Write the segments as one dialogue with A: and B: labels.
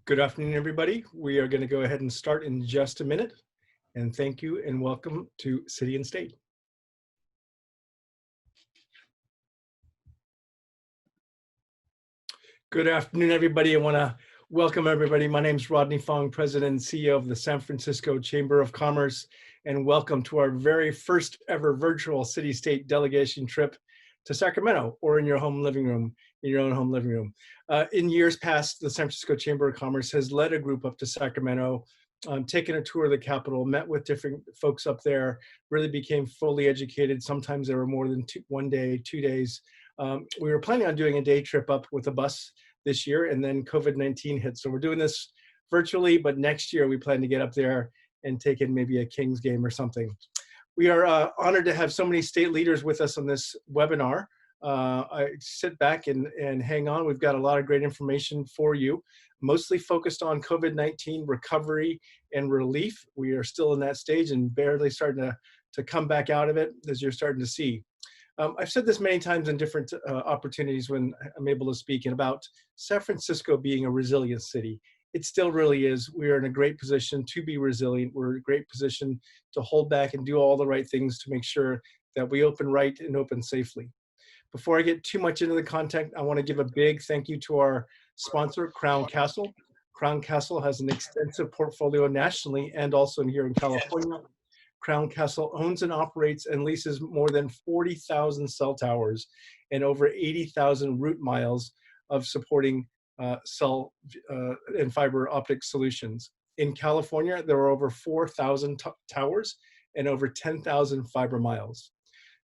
A: Good afternoon, everybody. We are going to go ahead and start in just a minute. And thank you and welcome to City and State. Good afternoon, everybody. I want to welcome everybody. My name is Rodney Fong, President and CEO of the San Francisco Chamber of Commerce, and welcome to our very first ever virtual city-state delegation trip to Sacramento, or in your home living room, in your own home living room. In years past, the San Francisco Chamber of Commerce has led a group up to Sacramento, taken a tour of the Capitol, met with different folks up there, really became fully educated. Sometimes there were more than 1 day, 2 days. We were planning on doing a day trip up with a bus this year, and then COVID-19 hit. So we're doing this virtually, but next year we plan to get up there and take in maybe a Kings game or something. We are honored to have so many state leaders with us on this webinar. I sit back and hang on. We've got a lot of great information for you, mostly focused on COVID-19 recovery and relief. We are still in that stage and barely starting to come back out of it, as you're starting to see. I've said this many times in different opportunities when I'm able to speak, and about San Francisco being a resilient city. It still really is. We are in a great position to be resilient. We're in a great position to hold back and do all the right things to make sure that we open right and open safely. Before I get too much into the content, I want to give a big thank you to our sponsor, Crown Castle. Crown Castle has an extensive portfolio nationally and also here in California. Crown Castle owns and operates and leases more than 40,000 cell towers and over 80,000 route miles of supporting cell and fiber optic solutions. In California, there are over 4,000 towers and over 10,000 fiber miles.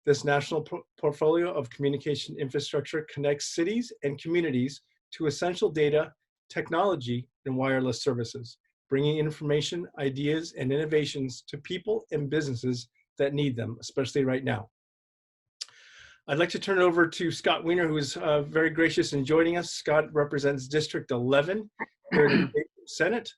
A: This national portfolio of communication infrastructure connects cities and communities to essential data, technology, and wireless services, bringing information, ideas, and innovations to people and businesses that need them, especially right now. I'd like to turn it over to Scott Weiner, who is very gracious in joining us. Scott represents District 11 here in the State Senate.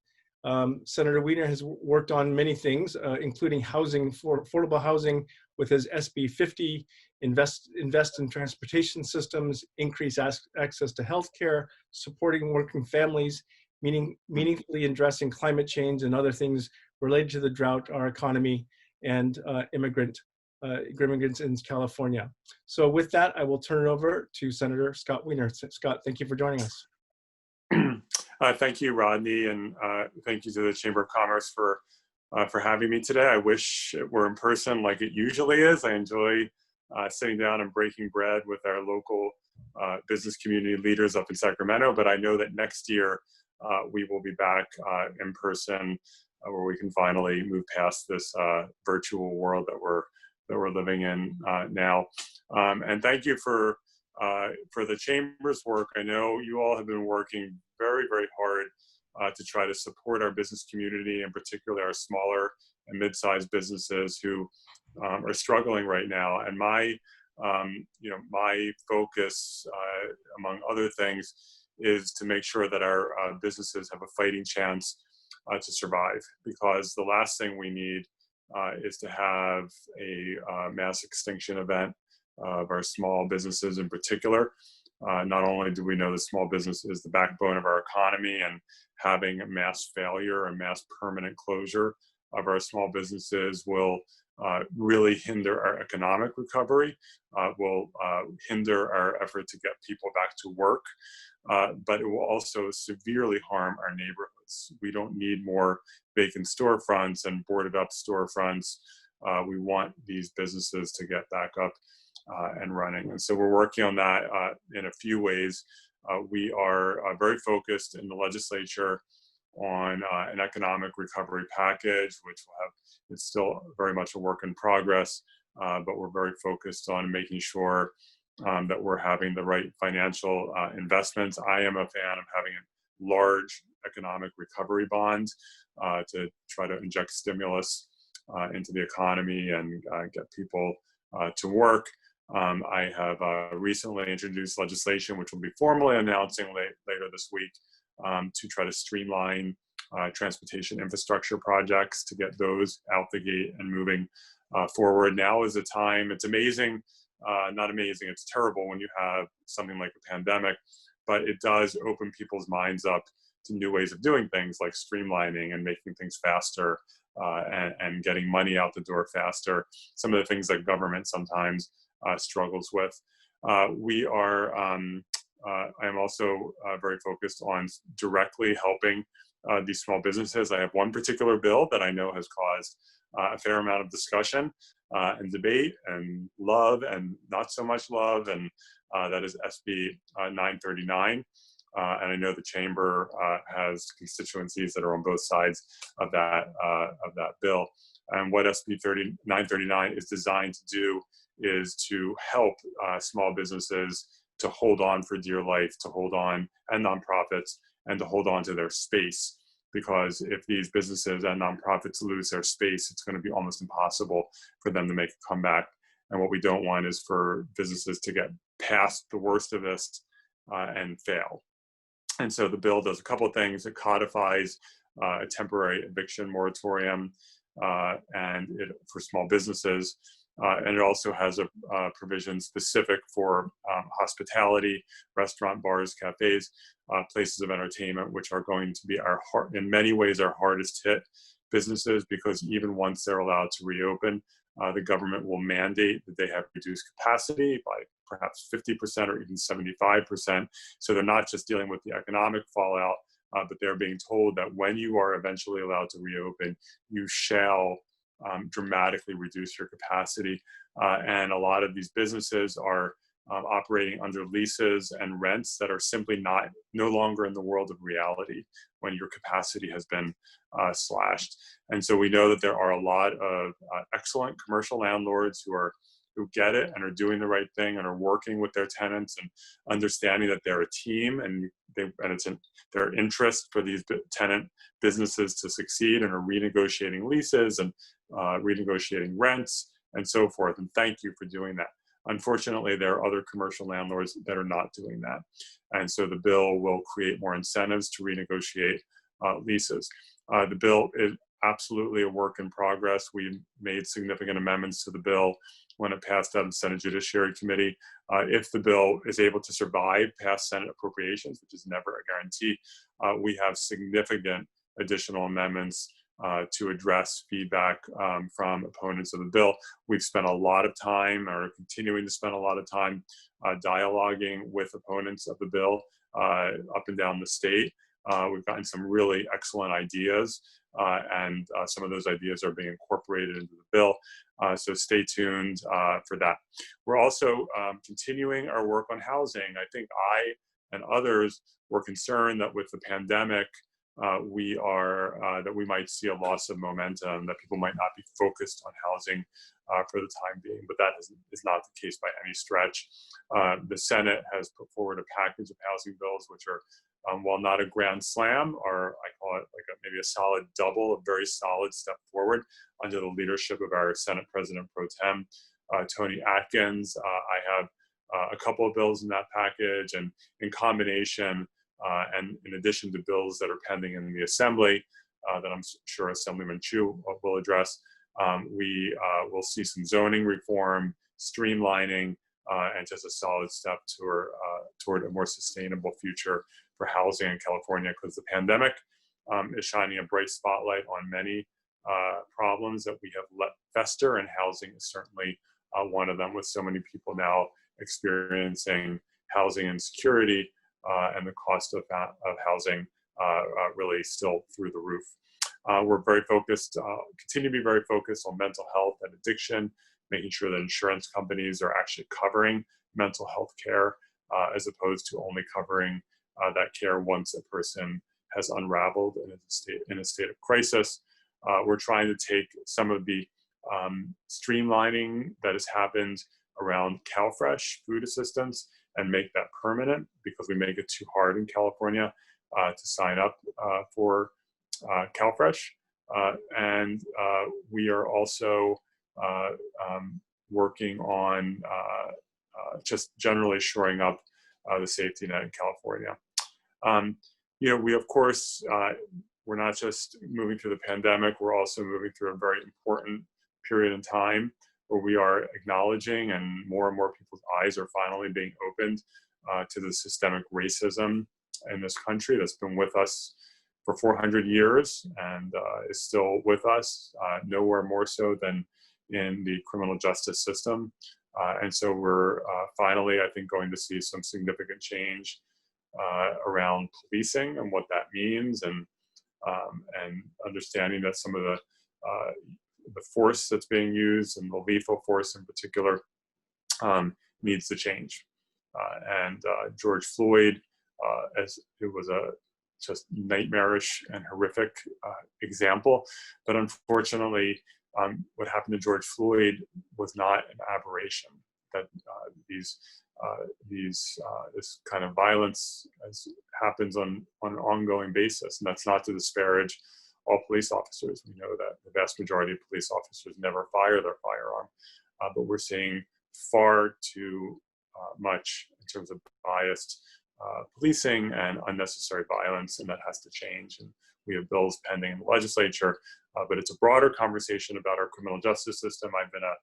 A: Senator Weiner has worked on many things, including housing, for affordable housing with his SB 50, invest in transportation systems, increase access to healthcare, supporting working families, meaningfully addressing climate change and other things related to the drought, our economy, and immigrants in California. So with that, I will turn it over to Senator Scott Weiner. Scott, thank you for joining us.
B: Thank you, Rodney, and thank you to the Chamber of Commerce for having me today. I wish it were in person like it usually is. I enjoy sitting down and breaking bread with our local business community leaders up in Sacramento, but I know that next year we will be back in person where we can finally move past this virtual world that we're living in now. And thank you for the Chamber's work. I know you all have been working very, very hard to try to support our business community, and particularly our smaller and mid-sized businesses who are struggling right now. And my focus, among other things, is to make sure that our businesses have a fighting chance to survive, because the last thing we need is to have a mass extinction event of our small businesses in particular. Not only do we know that small business is the backbone of our economy, and having a mass failure and mass permanent closure of our small businesses will really hinder our economic recovery, will hinder our effort to get people back to work, but it will also severely harm our neighborhoods. We don't need more vacant storefronts and boarded up storefronts. We want these businesses to get back up and running. And so we're working on that in a few ways. We are very focused in the legislature on an economic recovery package, which will have, it's still very much a work in progress, but we're very focused on making sure that we're having the right financial investments. I am a fan of having a large economic recovery bond to try to inject stimulus into the economy and get people to work. I have recently introduced legislation, which we'll be formally announcing later this week, to try to streamline transportation infrastructure projects to get those out the gate and moving forward. Now is the time. It's amazing, not amazing, it's terrible when you have something like a pandemic, but it does open people's minds up to new ways of doing things like streamlining and making things faster, and getting money out the door faster, some of the things that government sometimes struggles with. I am also very focused on directly helping these small businesses. I have one particular bill that I know has caused a fair amount of discussion and debate and love and not so much love, and that is SB 939. And I know the chamber has constituencies that are on both sides of that bill. And what SB 939 is designed to do is to help small businesses to hold on for dear life, to hold on, and nonprofits, and to hold on to their space. Because if these businesses and nonprofits lose their space, it's going to be almost impossible for them to make a comeback. And what we don't want is for businesses to get past the worst of this and fail. And so the bill does a couple of things. It codifies a temporary eviction moratorium for small businesses. And it also has a provision specific for hospitality, restaurant, bars, cafes, places of entertainment, which are going to be in many ways our hardest hit businesses, because even once they're allowed to reopen, the government will mandate that they have reduced capacity by perhaps 50% or even 75%. So they're not just dealing with the economic fallout, but they're being told that when you are eventually allowed to reopen, you shall dramatically reduce your capacity. And a lot of these businesses are operating under leases and rents that are simply no longer in the world of reality when your capacity has been slashed. And so we know that there are a lot of excellent commercial landlords who get it and are doing the right thing and are working with their tenants and understanding that they're a team, and it's in their interest for these tenant businesses to succeed, and are renegotiating leases and renegotiating rents and so forth. And thank you for doing that. Unfortunately, there are other commercial landlords that are not doing that. And so the bill will create more incentives to renegotiate leases. The bill is absolutely a work in progress. We made significant amendments to the bill when it passed out of the Senate Judiciary Committee. If the bill is able to survive past Senate appropriations, which is never a guarantee, we have significant additional amendments to address feedback from opponents of the bill. We've spent a lot of time, or continuing to spend a lot of time, dialoguing with opponents of the bill up and down the state. We've gotten some really excellent ideas, and some of those ideas are being incorporated into the bill. So stay tuned for that. We're also continuing our work on housing. I think I and others were concerned that with the pandemic, that we might see a loss of momentum, that people might not be focused on housing for the time being, but that is not the case by any stretch. The Senate has put forward a package of housing bills, which are, while not a grand slam, are, I call it like maybe a solid double, a very solid step forward under the leadership of our Senate President Pro Tem, Tony Atkins. I have a couple of bills in that package, and in combination, and in addition to bills that are pending in the Assembly, that I'm sure Assemblymember Ting will address, we will see some zoning reform, streamlining, and just a solid step toward a more sustainable future for housing in California, because the pandemic is shining a bright spotlight on many problems that we have let fester, and housing is certainly one of them, with so many people now experiencing housing insecurity and the cost of housing really still through the roof. We're very focused, continue to be very focused on mental health and addiction, making sure that insurance companies are actually covering mental health care as opposed to only covering that care once a person has unraveled in a state of crisis. We're trying to take some of the streamlining that has happened around CalFresh food assistance and make that permanent, because we make it too hard in California to sign up for CalFresh. And we are also working on just generally shoring up the safety net in California. We, of course, we're not just moving through the pandemic, we're also moving through a very important period in time where we are acknowledging, and more people's eyes are finally being opened to the systemic racism in this country that's been with us for 400 years and is still with us, nowhere more so than in the criminal justice system. And so we're finally, I think, going to see some significant change around policing and what that means, and understanding that some of the force that's being used, and the lethal force in particular, needs to change. And George Floyd, as it was a just nightmarish and horrific example, but unfortunately, what happened to George Floyd was not an aberration. That this kind of violence happens on an ongoing basis, and that's not to disparage all police officers. We know that the vast majority of police officers never fire their firearm, but we're seeing far too much in terms of biased policing and unnecessary violence, and that has to change. And we have bills pending in the legislature, but it's a broader conversation about our criminal justice system. I've been a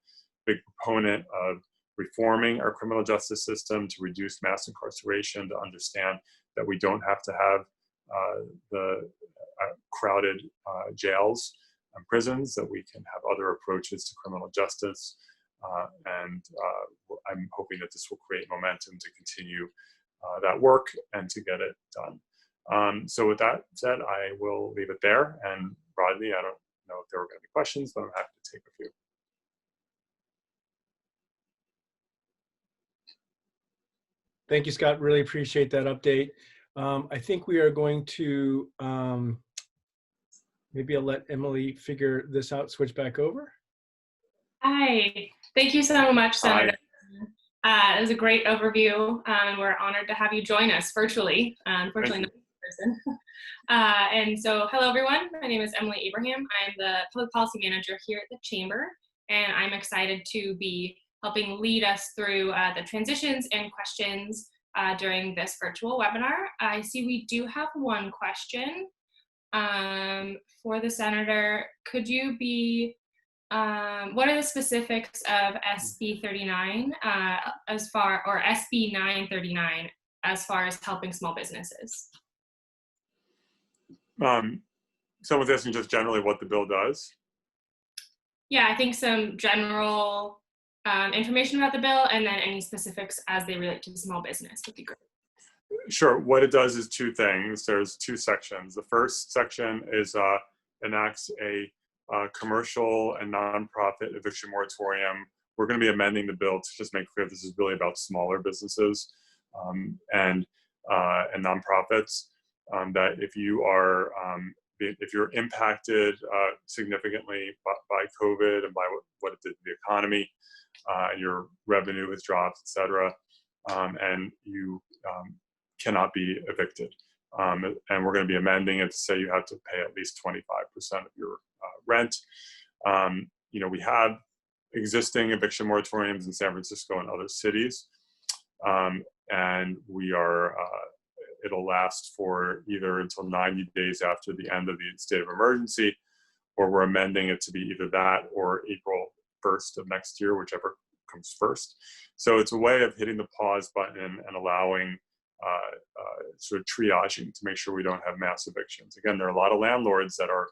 B: big proponent of reforming our criminal justice system to reduce mass incarceration, to understand that we don't have to have the crowded jails and prisons, that we can have other approaches to criminal justice. And I'm hoping that this will create momentum to continue that work and to get it done. So with that said, I will leave it there. And Rodney, I don't know if there were going to be questions, but I'm happy to take a few.
A: Thank you, Scott. Really appreciate that update. I think we are going to, maybe I'll let Emily figure this out, switch back over.
C: Hi, thank you so much, Senator.
B: Hi.
C: It was a great overview, and we're honored to have you join us virtually, unfortunately not in person. And so, hello everyone, my name is Emily Abraham. I'm the Public Policy Manager here at the Chamber, and I'm excited to be helping lead us through the transitions and questions during this virtual webinar. I see we do have one question for the Senator. Could you be what are the specifics of SB 39 or SB 939 as far as helping small businesses?
B: Someone's asking just generally what the bill does.
C: Yeah, I think some general information about the bill, and then any specifics as they relate to small business would be great.
B: Sure. What it does is two things. There's two sections. The first section is enacts a commercial and nonprofit eviction moratorium. We're going to be amending the bill to just make clear this is really about smaller businesses and nonprofits. That if you are if you're impacted significantly by COVID and by what it did to the economy, your revenue has dropped, et cetera, and you cannot be evicted. And we're going to be amending it to say you have to pay at least 25% of your rent. You know, we have existing eviction moratoriums in San Francisco and other cities, and we are. It'll last for either until 90 days after the end of the state of emergency, or we're amending it to be either that or April 1st of next year, whichever comes first. So it's a way of hitting the pause button and allowing sort of triaging to make sure we don't have mass evictions. Again, there are a lot of landlords that are,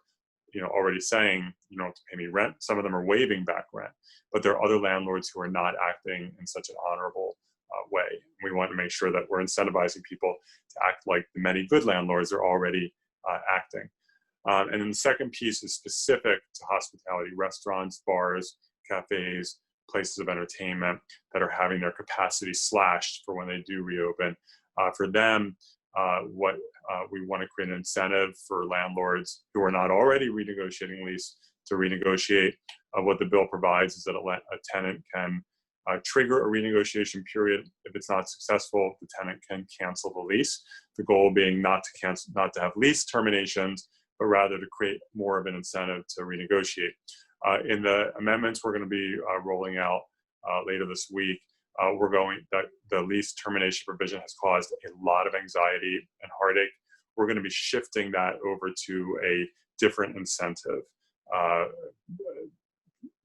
B: you know, already saying you don't have to pay me rent. Some of them are waiving back rent, but there are other landlords who are not acting in such an honorable way. We want to make sure that we're incentivizing people to act like the many good landlords are already acting. And then the second piece is specific to hospitality: restaurants, bars, cafes, places of entertainment that are having their capacity slashed for when they do reopen. For them, what we want to create an incentive for landlords who are not already renegotiating lease to renegotiate. What the bill provides is that a tenant can trigger a renegotiation period. If it's not successful, the tenant can cancel the lease. The goal being not to have lease terminations, but rather to create more of an incentive to renegotiate. In the amendments we're going to be rolling out later this week, the lease termination provision has caused a lot of anxiety and heartache. We're going to be shifting that over to a different incentive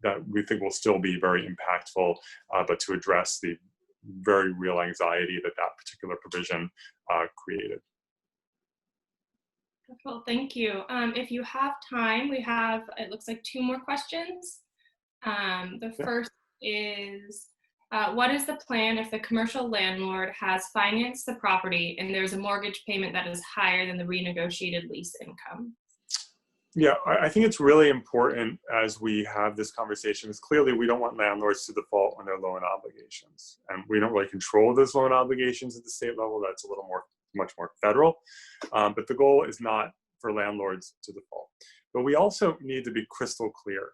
B: that we think will still be very impactful, but to address the very real anxiety that particular provision created.
C: Well, thank you. If you have time, we have, it looks like 2 more questions. The first is, what is the plan if the commercial landlord has financed the property and there's a mortgage payment that is higher than the renegotiated lease income?
B: Yeah, I think it's really important as we have this conversation, is clearly we don't want landlords to default on their loan obligations. And we don't really control those loan obligations at the state level. That's a little more, much more federal. But the goal is not for landlords to default. But we also need to be crystal clear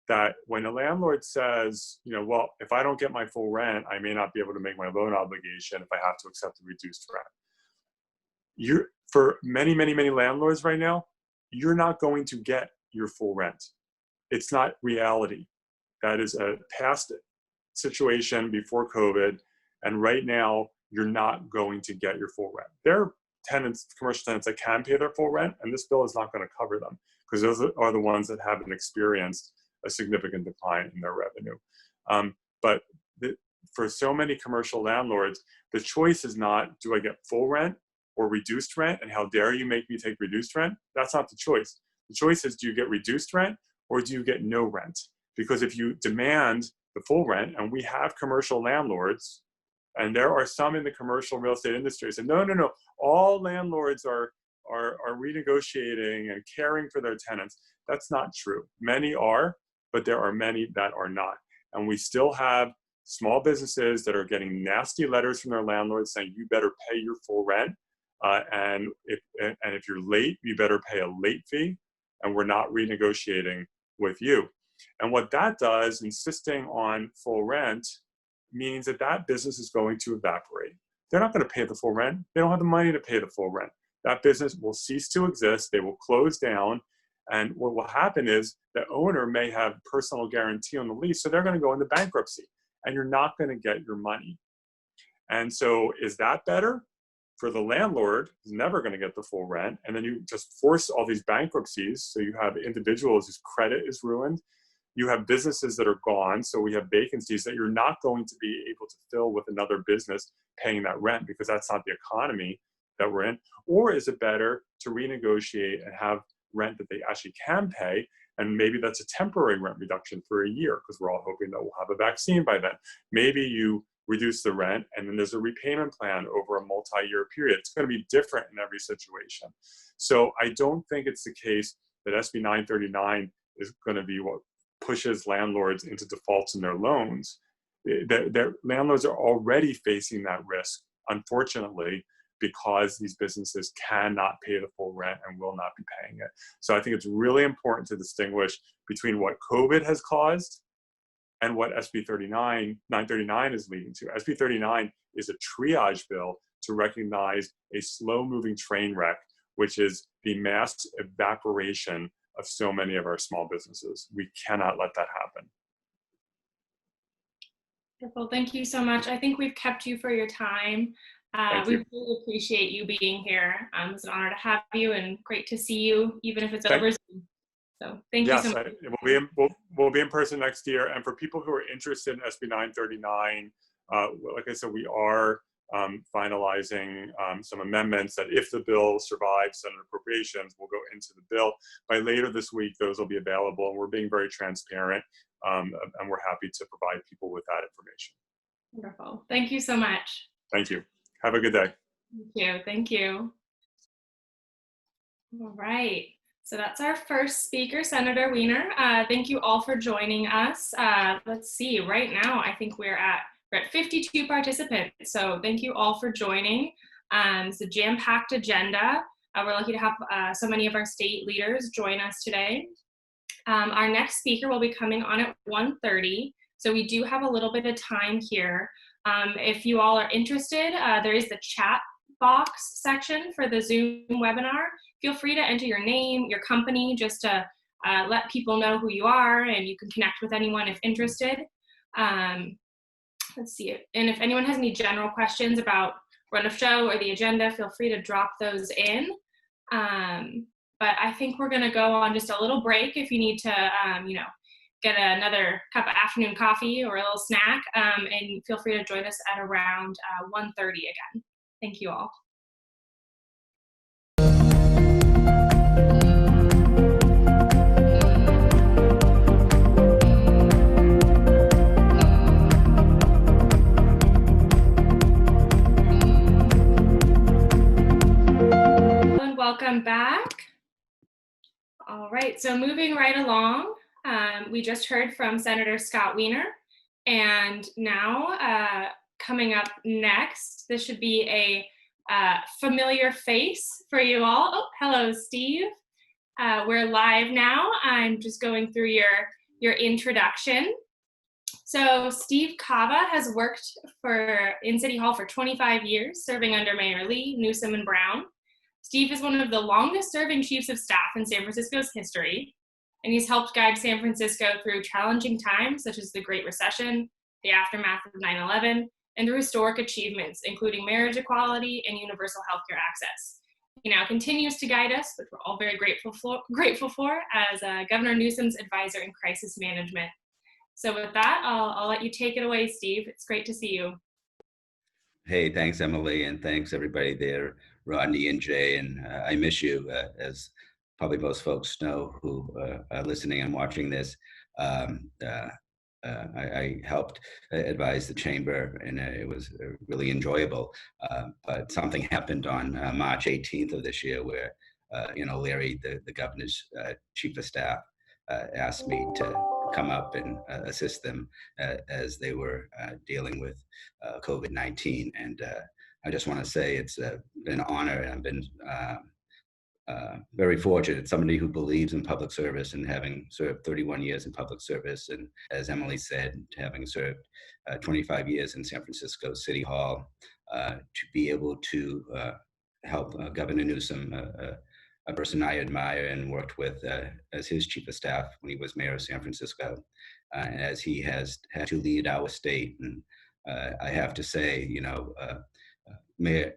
B: that when a landlord says, you know, well, if I don't get my full rent, I may not be able to make my loan obligation if I have to accept a reduced rent. For many, many, many landlords right now, you're not going to get your full rent. It's not reality. That is a past situation before COVID. And right now, you're not going to get your full rent. There are tenants, commercial tenants that can pay their full rent, and this bill is not going to cover them because those are the ones that haven't experienced a significant decline in their revenue. But for so many commercial landlords, the choice is not, do I get full rent or reduced rent, and how dare you make me take reduced rent? That's not the choice. The choice is, do you get reduced rent or do you get no rent? Because if you demand the full rent, and we have commercial landlords, and there are some in the commercial real estate industry, say, no, all landlords are renegotiating and caring for their tenants. That's not true. Many are, but there are many that are not. And we still have small businesses that are getting nasty letters from their landlords saying, you better pay your full rent. And if you're late, you better pay a late fee, and we're not renegotiating with you. And what that does, insisting on full rent, means that that business is going to evaporate. They're not going to pay the full rent. They don't have the money to pay the full rent. That business will cease to exist. They will close down. And what will happen is the owner may have personal guarantee on the lease, so they're going to go into bankruptcy, and you're not going to get your money. And so is that better? For the landlord, who's never going to get the full rent, and then you just force all these bankruptcies, so you have individuals whose credit is ruined, you have businesses that are gone, so we have vacancies that you're not going to be able to fill with another business paying that rent, because that's not the economy that we're in. Or is it better to renegotiate and have rent that they actually can pay, and maybe that's a temporary rent reduction for a year, because we're all hoping that we'll have a vaccine by then. Maybe you reduce the rent, and then there's a repayment plan over a multi-year period. It's going to be different in every situation. So I don't think it's the case that SB 939 is going to be what pushes landlords into defaults in their loans. Their landlords are already facing that risk, unfortunately, because these businesses cannot pay the full rent and will not be paying it. So I think it's really important to distinguish between what COVID has caused and what SB 939 is leading to. SB 39 is a triage bill to recognize a slow-moving train wreck, which is the mass evaporation of so many of our small businesses. We cannot let that happen.
C: Wonderful. Thank you so much. I think we've kept you for your time. We really appreciate you being here. It's an honor to have you, and great to see you, even if it's over Zoom. So thank you so much.
B: Yes, we'll be in person next year. And for people who are interested in SB 939, like I said, we are finalizing some amendments that, if the bill survives Senate appropriations, will go into the bill. By later this week, those will be available, and we're being very transparent, and we're happy to provide people with that information.
C: Wonderful. Thank you so much.
B: Thank you. Have a good day.
C: Thank you. Thank you. All right. So that's our first speaker, Senator Weiner. Thank you all for joining us. Let's see, right now, I think we're at 52 participants. So thank you all for joining. It's a jam-packed agenda. We're lucky to have so many of our state leaders join us today. Our next speaker will be coming on at 1:30. So we do have a little bit of time here. If you all are interested, there is the chat box section for the Zoom webinar. Feel free to enter your name, your company, just to let people know who you are, and you can connect with anyone if interested. Let's see. And if anyone has any general questions about run of show or the agenda, feel free to drop those in. But I think we're going to go on just a little break if you need to, get another cup of afternoon coffee or a little snack, and feel free to join us at around 1:30 again. Thank you all. welcome back. All right, so moving right along, we just heard from Senator Scott Weiner, and now coming up next, this should be a familiar face for you all. Oh, hello, Steve. We're live now. I'm just going through your introduction. So Steve Kawa has worked in City Hall for 25 years, serving under Mayor Lee, Newsom, and Brown. Steve is one of the longest serving chiefs of staff in San Francisco's history, and he's helped guide San Francisco through challenging times such as the Great Recession, the aftermath of 9/11, and through historic achievements, including marriage equality and universal healthcare access. He now continues to guide us, which we're all very grateful for as Governor Newsom's advisor in crisis management. So with that, I'll let you take it away, Steve. It's great to see you.
D: Hey, thanks, Emily, and thanks everybody there, Rodney and Jay, and I miss you, as probably most folks know who are listening and watching this. I helped advise the chamber, and it was really enjoyable. But something happened on March 18th of this year where, Larry, the governor's chief of staff, asked me to come up and assist them as they were dealing with COVID-19. And I just want to say it's been an honor, and I've been very fortunate, somebody who believes in public service and having served 31 years in public service. And as Emily said, having served 25 years in San Francisco City Hall, to be able to help Governor Newsom, a person I admire and worked with as his chief of staff when he was mayor of San Francisco, and as he has had to lead our state. And I have to say,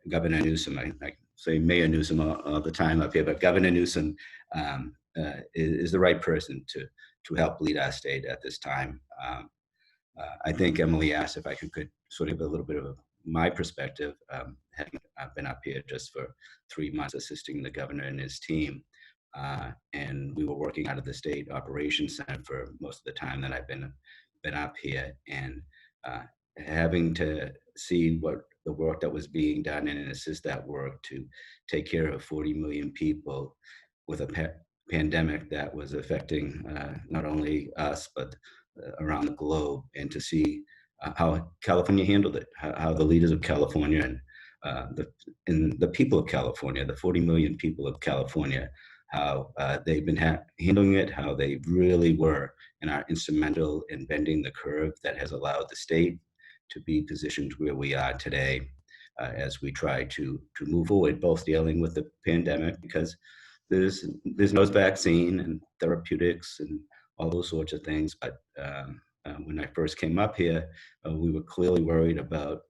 D: Governor Newsom, I say Mayor Newsom all the time up here, but Governor Newsom is the right person to help lead our state at this time. I think Emily asked if I could sort of a little bit of my perspective, having been up here just for 3 months assisting the governor and his team. And we were working out of the State Operations Center for most of the time that I've been up here, and having to see what the work that was being done and assist that work to take care of 40 million people with a pandemic that was affecting not only us, but around the globe, and to see how California handled it, how the leaders of California and the people of California, the 40 million people of California, how they've been handling it, how they really were and are instrumental in bending the curve that has allowed the state to be positioned where we are today, as we try to move forward, both dealing with the pandemic, because there's no vaccine and therapeutics and all those sorts of things. But when I first came up here, we were clearly worried about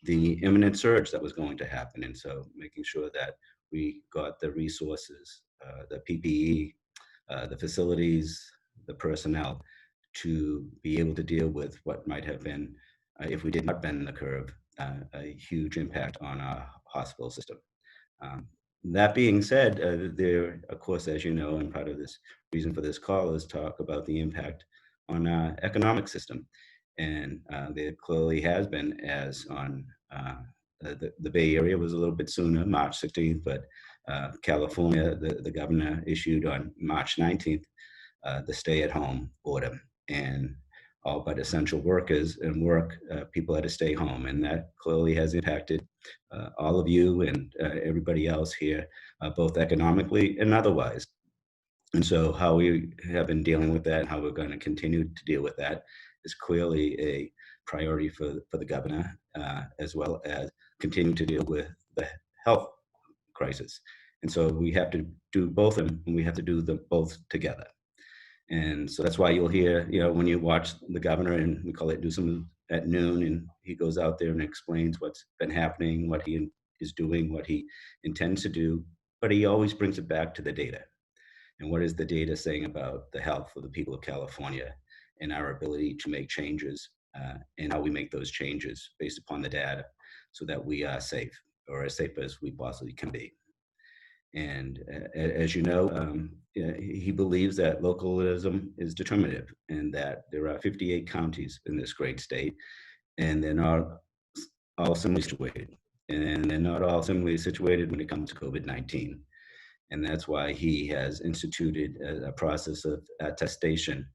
D: the imminent surge that was going to happen. And so making sure that we got the resources, the PPE, the facilities, the personnel to be able to deal with what might have been, if we did not bend the curve, a huge impact on our hospital system. That being said, there, of course, as you know, and part of this reason for this call is talk about the impact on our economic system. And there clearly has been, as on the Bay Area was a little bit sooner, March 16th, but California, the governor issued on March 19th, the stay-at-home order. And all but essential workers and people had to stay home. And that clearly has impacted all of you and everybody else here, both economically and otherwise. And so how we have been dealing with that and how we're going to continue to deal with that is clearly a priority for the governor, as well as continue to deal with the health crisis. And so we have to do both, and we have to do them both together. And so that's why you'll hear, when you watch the governor, and we call it Newsom at noon, and he goes out there and explains what's been happening, what he is doing, what he intends to do, but he always brings it back to the data. And what is the data saying about the health of the people of California and our ability to make changes, and how we make those changes based upon the data so that we are safe, or as safe as we possibly can be. And as you know, he believes that localism is determinative, and that there are 58 counties in this great state, and they're not all similarly situated. And they're not all similarly situated when it comes to COVID-19. And that's why he has instituted a process of attestation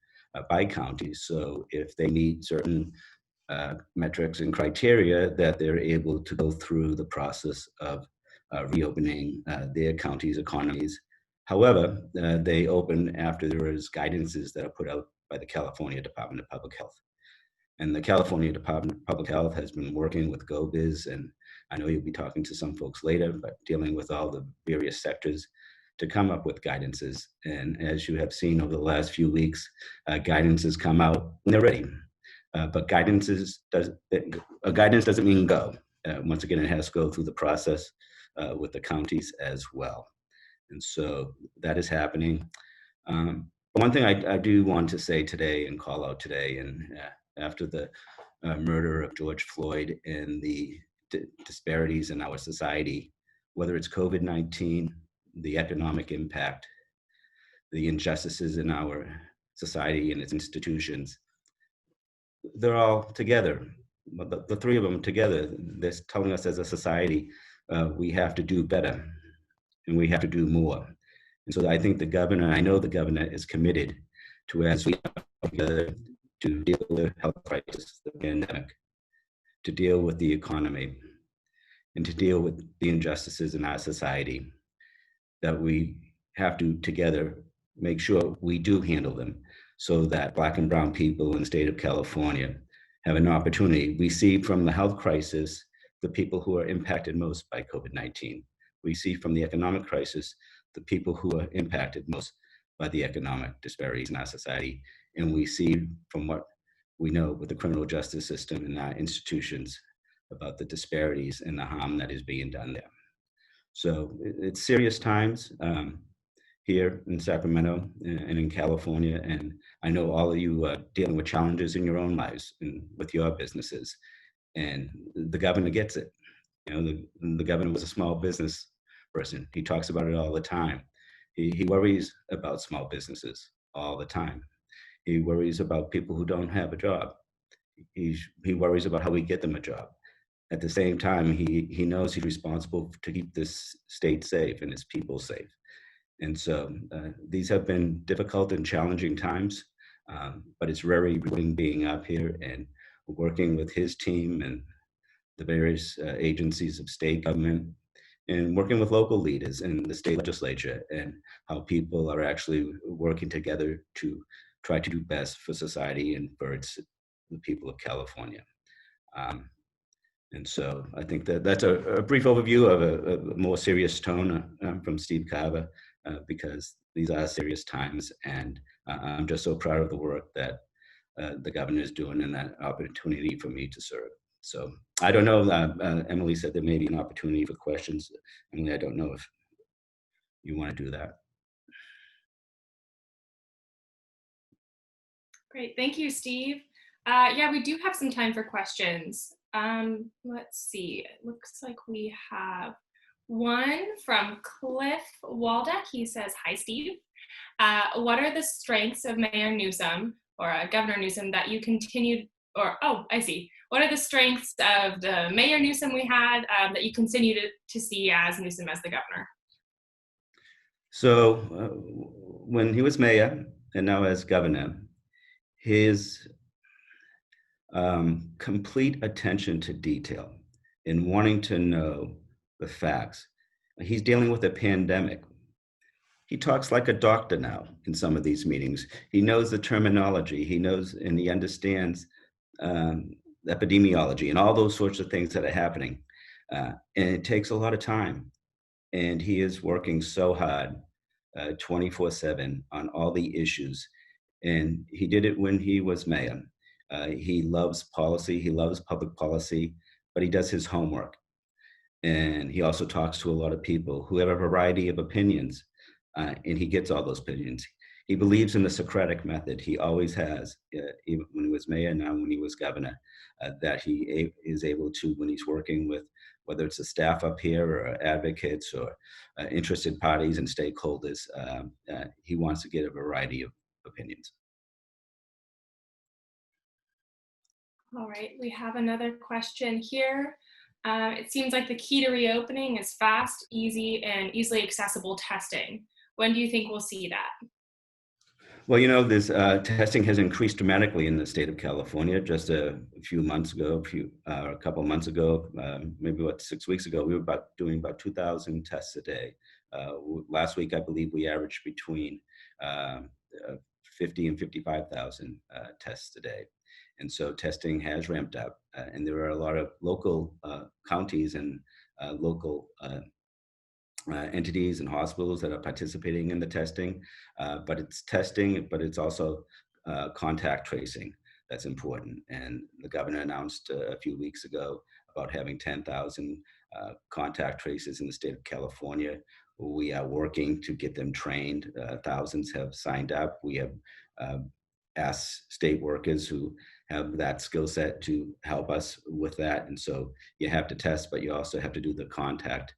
D: by counties. So if they meet certain metrics and criteria, that they're able to go through the process of reopening their county's economies. However, they open after there is guidances that are put out by the California Department of Public Health. And the California Department of Public Health has been working with GoBiz, and I know you'll be talking to some folks later, but dealing with all the various sectors to come up with guidances. And as you have seen over the last few weeks, guidances come out and they're ready. But guidance doesn't mean go. Once again, it has to go through the process with the counties as well. And so that is happening. One thing I do want to say today and call out today, and after the murder of George Floyd and the disparities in our society, whether it's COVID-19, the economic impact, the injustices in our society and its institutions, they're all together. The three of them together, they're telling us as a society, we have to do better and we have to do more. And so I think the governor, I know the governor is committed to, as we come together, to deal with the health crisis, the pandemic, to deal with the economy, and to deal with the injustices in our society, that we have to together make sure we do handle them so that Black and brown people in the state of California have an opportunity. We see from the health crisis, the people who are impacted most by COVID-19. We see from the economic crisis, the people who are impacted most by the economic disparities in our society. And we see from what we know with the criminal justice system and our institutions about the disparities and the harm that is being done there. So it's serious times here in Sacramento and in California. And I know all of you are dealing with challenges in your own lives and with your businesses. And the governor gets it. You know, the governor was a small business person. He talks about it all the time. He worries about small businesses all the time. He worries about people who don't have a job. He worries about how we get them a job. At the same time, he knows he's responsible to keep this state safe and its people safe. And so these have been difficult and challenging times, but it's very rewarding being up here and working with his team and the various agencies of state government, and working with local leaders in the state legislature, and how people are actually working together to try to do best for society and for the people of California. And so I think that's a brief overview of a more serious tone from Steve Kawa, because these are serious times, and I'm just so proud of the work that the governor is doing and that opportunity for me to serve. So I don't know, Emily said there may be an opportunity for questions. Emily, I don't know if you want to do that.
C: Great, thank you, Steve. Yeah, we do have some time for questions. Let's see, it looks like we have one from Cliff Waldeck. He says, hi, Steve. What are the strengths of Mayor Newsom or Governor Newsom that you continued, or, oh, I see. What are the strengths of the Mayor Newsom we had that you continue to see as Newsom as the governor?
D: So when he was mayor and now as governor, his complete attention to detail and wanting to know the facts. He's dealing with a pandemic. He talks like a doctor now in some of these meetings. He knows the terminology. He knows and he understands epidemiology and all those sorts of things that are happening. And it takes a lot of time. And he is working so hard 24/7 on all the issues. And he did it when he was mayor. He loves policy, he loves public policy, but he does his homework. And he also talks to a lot of people who have a variety of opinions, and he gets all those opinions. He believes in the Socratic method. He always has, even when he was mayor, now when he was governor, that he is able to, when he's working with, whether it's the staff up here or advocates or interested parties and stakeholders, he wants to get a variety of opinions.
C: All right, we have another question here. It seems like the key to reopening is fast, easy, and easily accessible testing. When do you think we'll see that?
D: Well, this testing has increased dramatically in the state of California. Just a few months ago, a couple of months ago, maybe 6 weeks ago, we were doing about 2,000 tests a day. Last week, I believe we averaged between 50 and 55,000 tests a day. And so testing has ramped up, and there are a lot of local counties and local entities and hospitals that are participating in the testing, but it's testing, but it's also contact tracing that's important. And the governor announced a few weeks ago about having 10,000 contact tracers in the state of California. We are working to get them trained. Thousands have signed up. We have asked state workers who have that skill set to help us with that. And so you have to test, but you also have to do the contact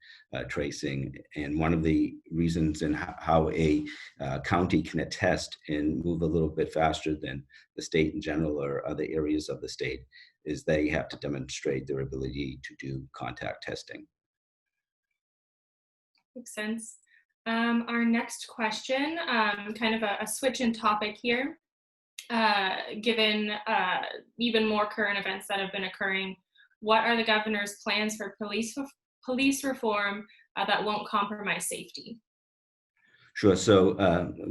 D: tracing. And one of the reasons in how a county can attest and move a little bit faster than the state in general or other areas of the state is they have to demonstrate their ability to do contact testing.
C: Makes sense. Our next question, kind of a switch in topic here. Given even more current events that have been occurring, what are the governor's plans for police reform that won't compromise safety?
D: Sure. So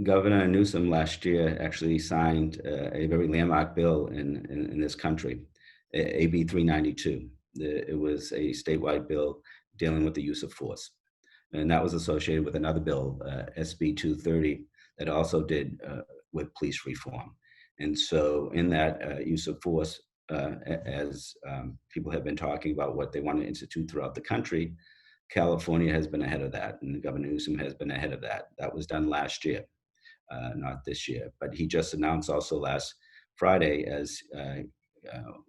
D: Governor Newsom last year actually signed a very landmark bill in this country, AB 392. It was a statewide bill dealing with the use of force. And that was associated with another bill, SB 230, that also did with police reform. And so in that use of force, as people have been talking about what they want to institute throughout the country, California has been ahead of that, and Governor Newsom has been ahead of that. That was done last year, not this year. But he just announced also last Friday, as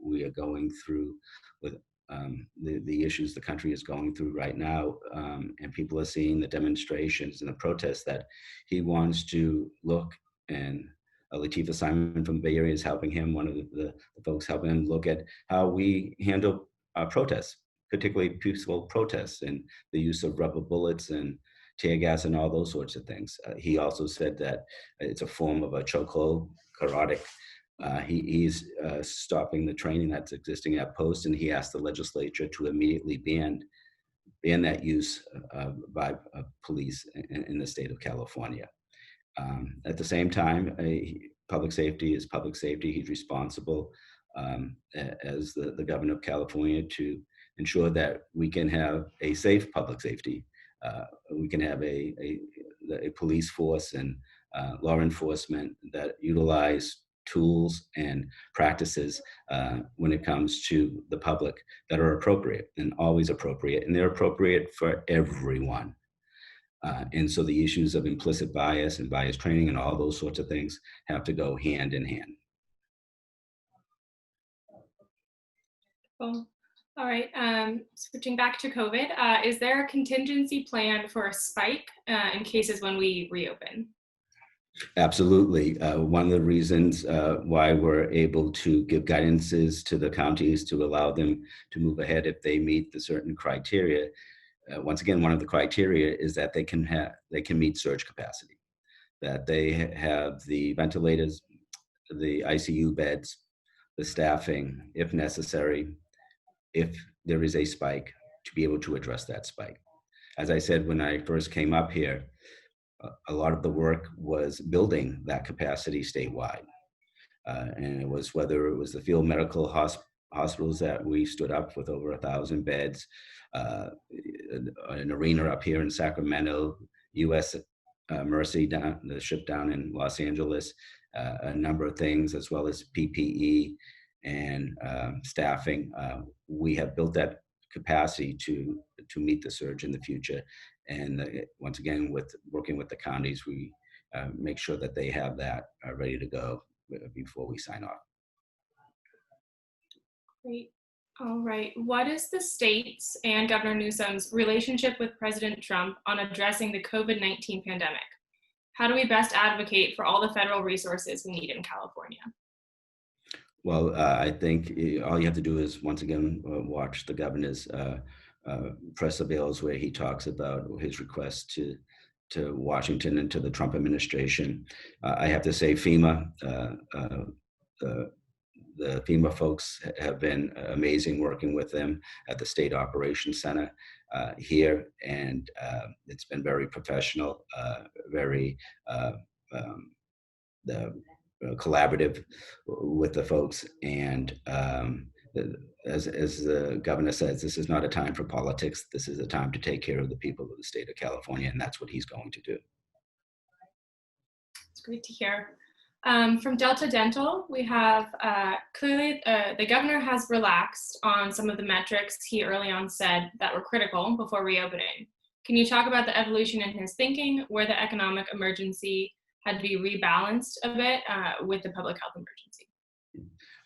D: we are going through with the issues the country is going through right now, and people are seeing the demonstrations and the protests, that he wants to look, and Lateefah Simon from the Bay Area is helping him, one of the folks helping him look at how we handle protests, particularly peaceful protests, and the use of rubber bullets and tear gas and all those sorts of things. He also said that it's a form of a chokehold, carotid. He's stopping the training that's existing at posts, and he asked the legislature to immediately ban that use by police in the state of California. At the same time, public safety is public safety. He's responsible as the governor of California to ensure that we can have a safe public safety. We can have a police force and law enforcement that utilize tools and practices when it comes to the public that are appropriate, and always appropriate, and they're appropriate for everyone. And so the issues of implicit bias and bias training and all those sorts of things have to go hand in hand.
C: Cool. All right, switching back to COVID, is there a contingency plan for a spike in cases when we reopen?
D: Absolutely. One of the reasons why we're able to give guidances to the counties to allow them to move ahead if they meet the certain criteria. Once again, one of the criteria is that they can meet surge capacity, that they have the ventilators, the ICU beds, the staffing, if necessary, if there is a spike, to be able to address that spike. As I said, when I first came up here, a lot of the work was building that capacity statewide. And it was whether it was the field medical hospitals that we stood up with over 1,000 beds, an arena up here in Sacramento, US Mhsa down, the ship down in Los Angeles, a number of things, as well as PPE and staffing. We have built that capacity to meet the surge in the future. And once again, with working with the counties, we make sure that they have that ready to go before we sign off.
C: Great. All right. What is the state's and Governor Newsom's relationship with President Trump on addressing the COVID-19 pandemic? How do we best advocate for all the federal resources we need in California?
D: Well, I think all you have to do is once again watch the governor's press avails where he talks about his request to Washington and to the Trump administration. I have to say FEMA, the FEMA folks have been amazing working with them at the State Operations Center here, and it's been very professional, very the collaborative with the folks. And as the governor says, this is not a time for politics. This is a time to take care of the people of the state of California, and that's what he's going to do.
C: It's great to hear. From Delta Dental, we have clearly the governor has relaxed on some of the metrics he early on said that were critical before reopening. Can you talk about the evolution in his thinking, where the economic emergency had to be rebalanced a bit with the public health emergency?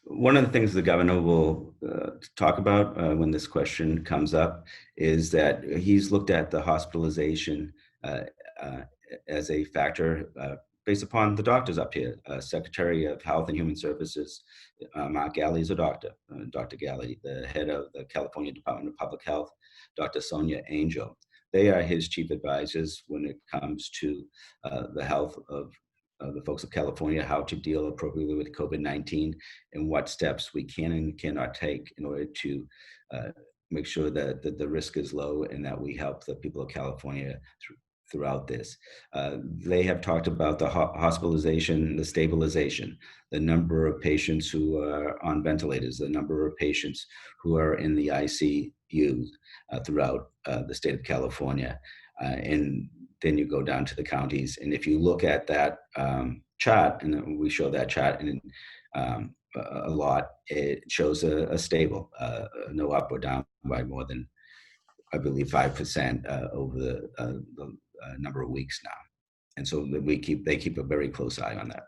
D: One of the things the governor will talk about when this question comes up is that he's looked at the hospitalization as a factor based upon the doctors up here. Secretary of Health and Human Services, Mark Galley is a doctor. Dr. Galley, the head of the California Department of Public Health, Dr. Sonia Angel. They are his chief advisors when it comes to the health of the folks of California, how to deal appropriately with COVID-19, and what steps we can and cannot take in order to make sure that the risk is low and that we help the people of California throughout this. They have talked about the hospitalization, the stabilization, the number of patients who are on ventilators, the number of patients who are in the ICU throughout the state of California. And then you go down to the counties. And if you look at that chart, and we show that chart in a lot, it shows a stable, no up or down by more than, I believe, 5% over the number of weeks now. And so they keep a very close eye on that.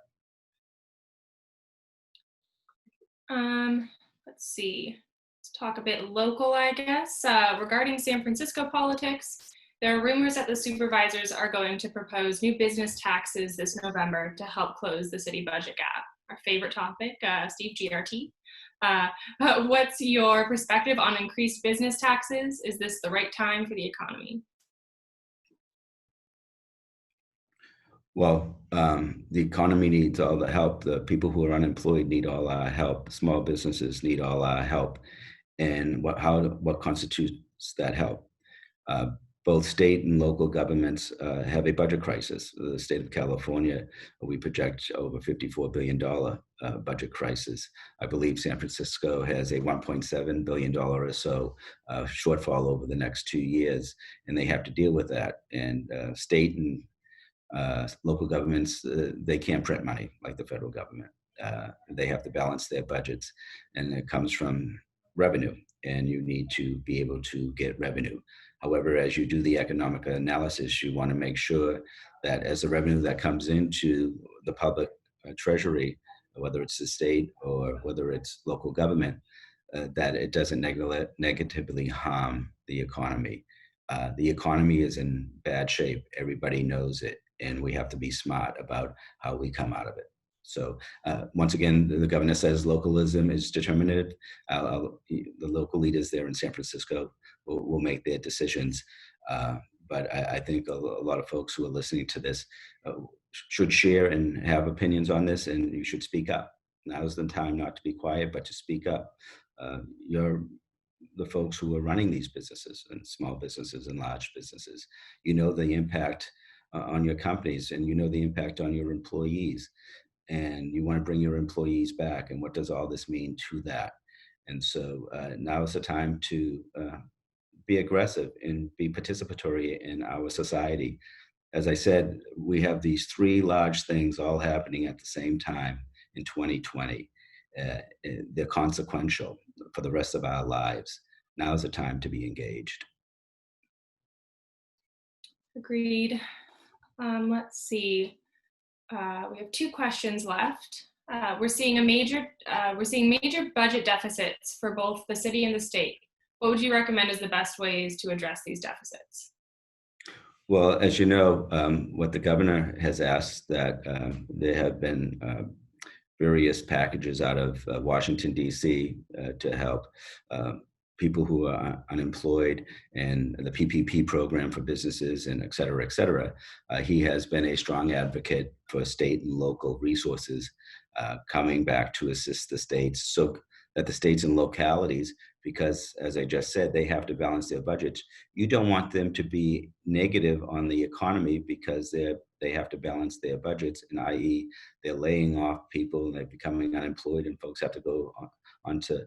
C: Let's see. Let's talk a bit local, I guess. Regarding San Francisco politics, there are rumors that the supervisors are going to propose new business taxes this November to help close the city budget gap. Our favorite topic, Steve, GRT. What's your perspective on increased business taxes? Is this the right time for the economy?
D: Well, the economy needs all the help. The people who are unemployed need all our help. Small businesses need all our help. And what constitutes that help? Both state and local governments have a budget crisis. The state of California, we project over $54 billion budget crisis. I believe San Francisco has a $1.7 billion or so shortfall over the next 2 years, and they have to deal with that. And state and local governments, they can't print money like the federal government. They have to balance their budgets, and it comes from revenue, and you need to be able to get revenue. However, as you do the economic analysis, you want to make sure that as the revenue that comes into the public treasury, whether it's the state or whether it's local government, that it doesn't negatively harm the economy. The economy is in bad shape. Everybody knows it, and we have to be smart about how we come out of it. So once again, the governor says localism is determinative. The local leaders there in San Francisco will make their decisions. But I think a lot of folks who are listening to this should share and have opinions on this, and you should speak up. Now's the time not to be quiet, but to speak up. You're the folks who are running these businesses, and small businesses and large businesses. You know the impact on your companies, and you know the impact on your employees. And you want to bring your employees back, and what does all this mean to that? And so now is the time to be aggressive and be participatory in our society. As I said, we have these three large things all happening at the same time in 2020. They're consequential for the rest of our lives. Now is the time to be engaged.
C: Agreed. Let's see. We have 2 questions left. We're seeing major budget deficits for both the city and the state. What would you recommend as the best ways to address these deficits?
D: Well, as you know, what the governor has asked, that there have been various packages out of Washington, D.C. To help people who are unemployed, and the PPP program for businesses, and et cetera, et cetera. He has been a strong advocate for state and local resources coming back to assist the states, so that the states and localities, because as I just said, they have to balance their budgets. You don't want them to be negative on the economy because they have to balance their budgets, and i.e. they're laying off people and they're becoming unemployed, and folks have to go onto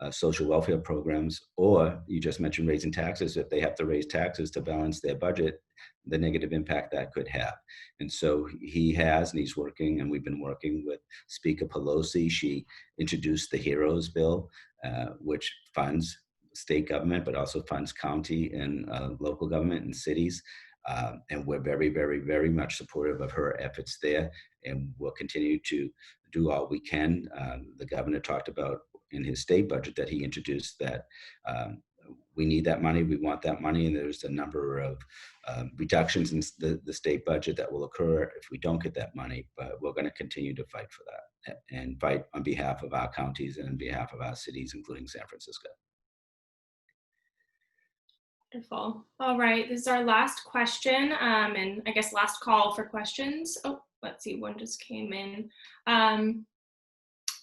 D: social welfare programs. Or you just mentioned raising taxes. If they have to raise taxes to balance their budget, the negative impact that could have. And so he has, and he's working, and we've been working with Speaker Pelosi. She introduced the HEROES bill, which funds state government, but also funds county and local government and cities. And we're very, very, very much supportive of her efforts there. And we'll continue to do all we can. The governor talked about in his state budget that he introduced that we need that money, we want that money, and there's a number of reductions in the state budget that will occur if we don't get that money, but we're going to continue to fight for that and fight on behalf of our counties and on behalf of our cities, including San Francisco.
C: Wonderful. All right, this is our last question, and I guess last call for questions. Oh, let's see, one just came in.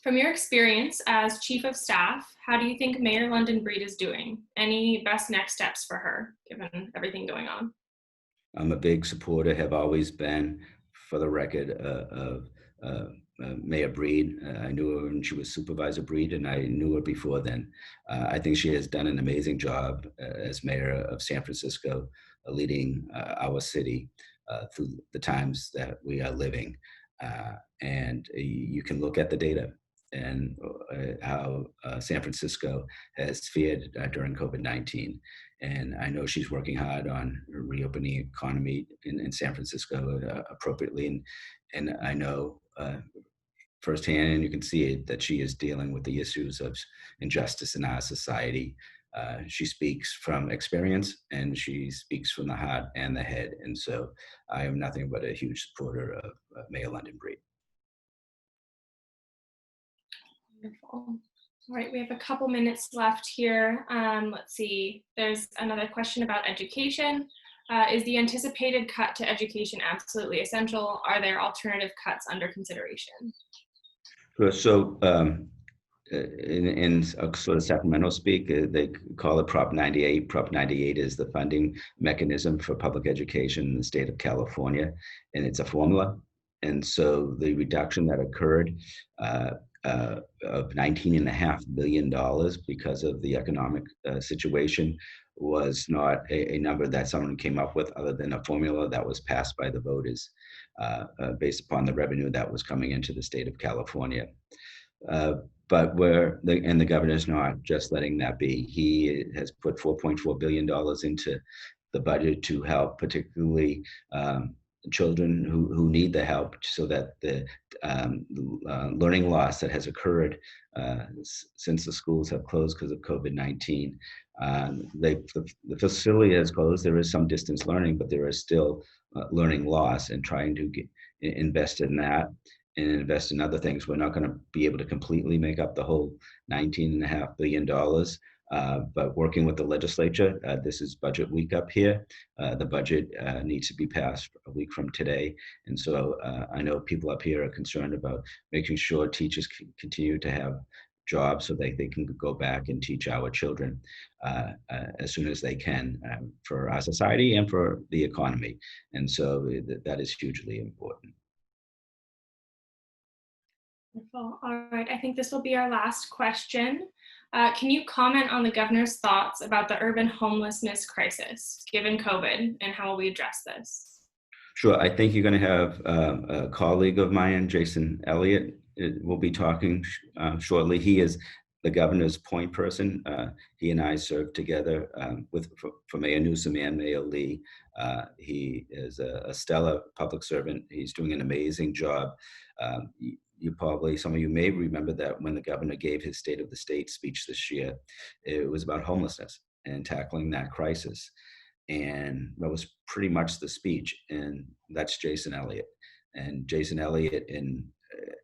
C: From your experience as Chief of Staff, how do you think Mayor London Breed is doing? Any best next steps for her, given everything going on?
D: I'm a big supporter, have always been, for the record, of Mayor Breed. I knew her when she was Supervisor Breed, and I knew her before then. I think she has done an amazing job as Mayor of San Francisco, leading our city through the times that we are living. And you can look at the data and how San Francisco has fared during COVID-19. And I know she's working hard on reopening the economy in San Francisco appropriately. And I know firsthand, and you can see it, that she is dealing with the issues of injustice in our society. She speaks from experience, and she speaks from the heart and the head. And so I am nothing but a huge supporter of Mayor London Breed.
C: Wonderful. All right, we have a couple minutes left here. Let's see, there's another question about education. Is the anticipated cut to education absolutely essential? Are there alternative cuts under consideration?
D: So in sort of Sacramento speak, they call it Prop 98. Prop 98 is the funding mechanism for public education in the state of California, and it's a formula. And so the reduction that occurred of $19.5 billion because of the economic situation was not a number that someone came up with, other than a formula that was passed by the voters based upon the revenue that was coming into the state of California. But the governor's not just letting that be. He has put $4.4 billion into the budget to help particularly children who need the help, so that the learning loss that has occurred since the schools have closed because of COVID-19. The facility has closed. There is some distance learning, but there is still learning loss, and trying to invest in that and invest in other things. We're not going to be able to completely make up the whole $19.5 billion. But working with the legislature, this is budget week up here. The budget needs to be passed a week from today. And so I know people up here are concerned about making sure teachers continue to have jobs so they can go back and teach our children as soon as they can for our society and for the economy. And so that is hugely important.
C: Wonderful. All right, I think this will be our last question. Can you comment on the governor's thoughts about the urban homelessness crisis, given COVID, and how will we address this?
D: Sure. I think you're going to have a colleague of mine, Jason Elliott, will be talking shortly. He is the governor's point person. He and I served together for Mayor Newsom and Mayor Lee. He is a stellar public servant. He's doing an amazing job. Some of you may remember that when the governor gave his State of the State speech this year, it was about homelessness and tackling that crisis. And that was pretty much the speech. And that's Jason Elliott. And Jason Elliott, in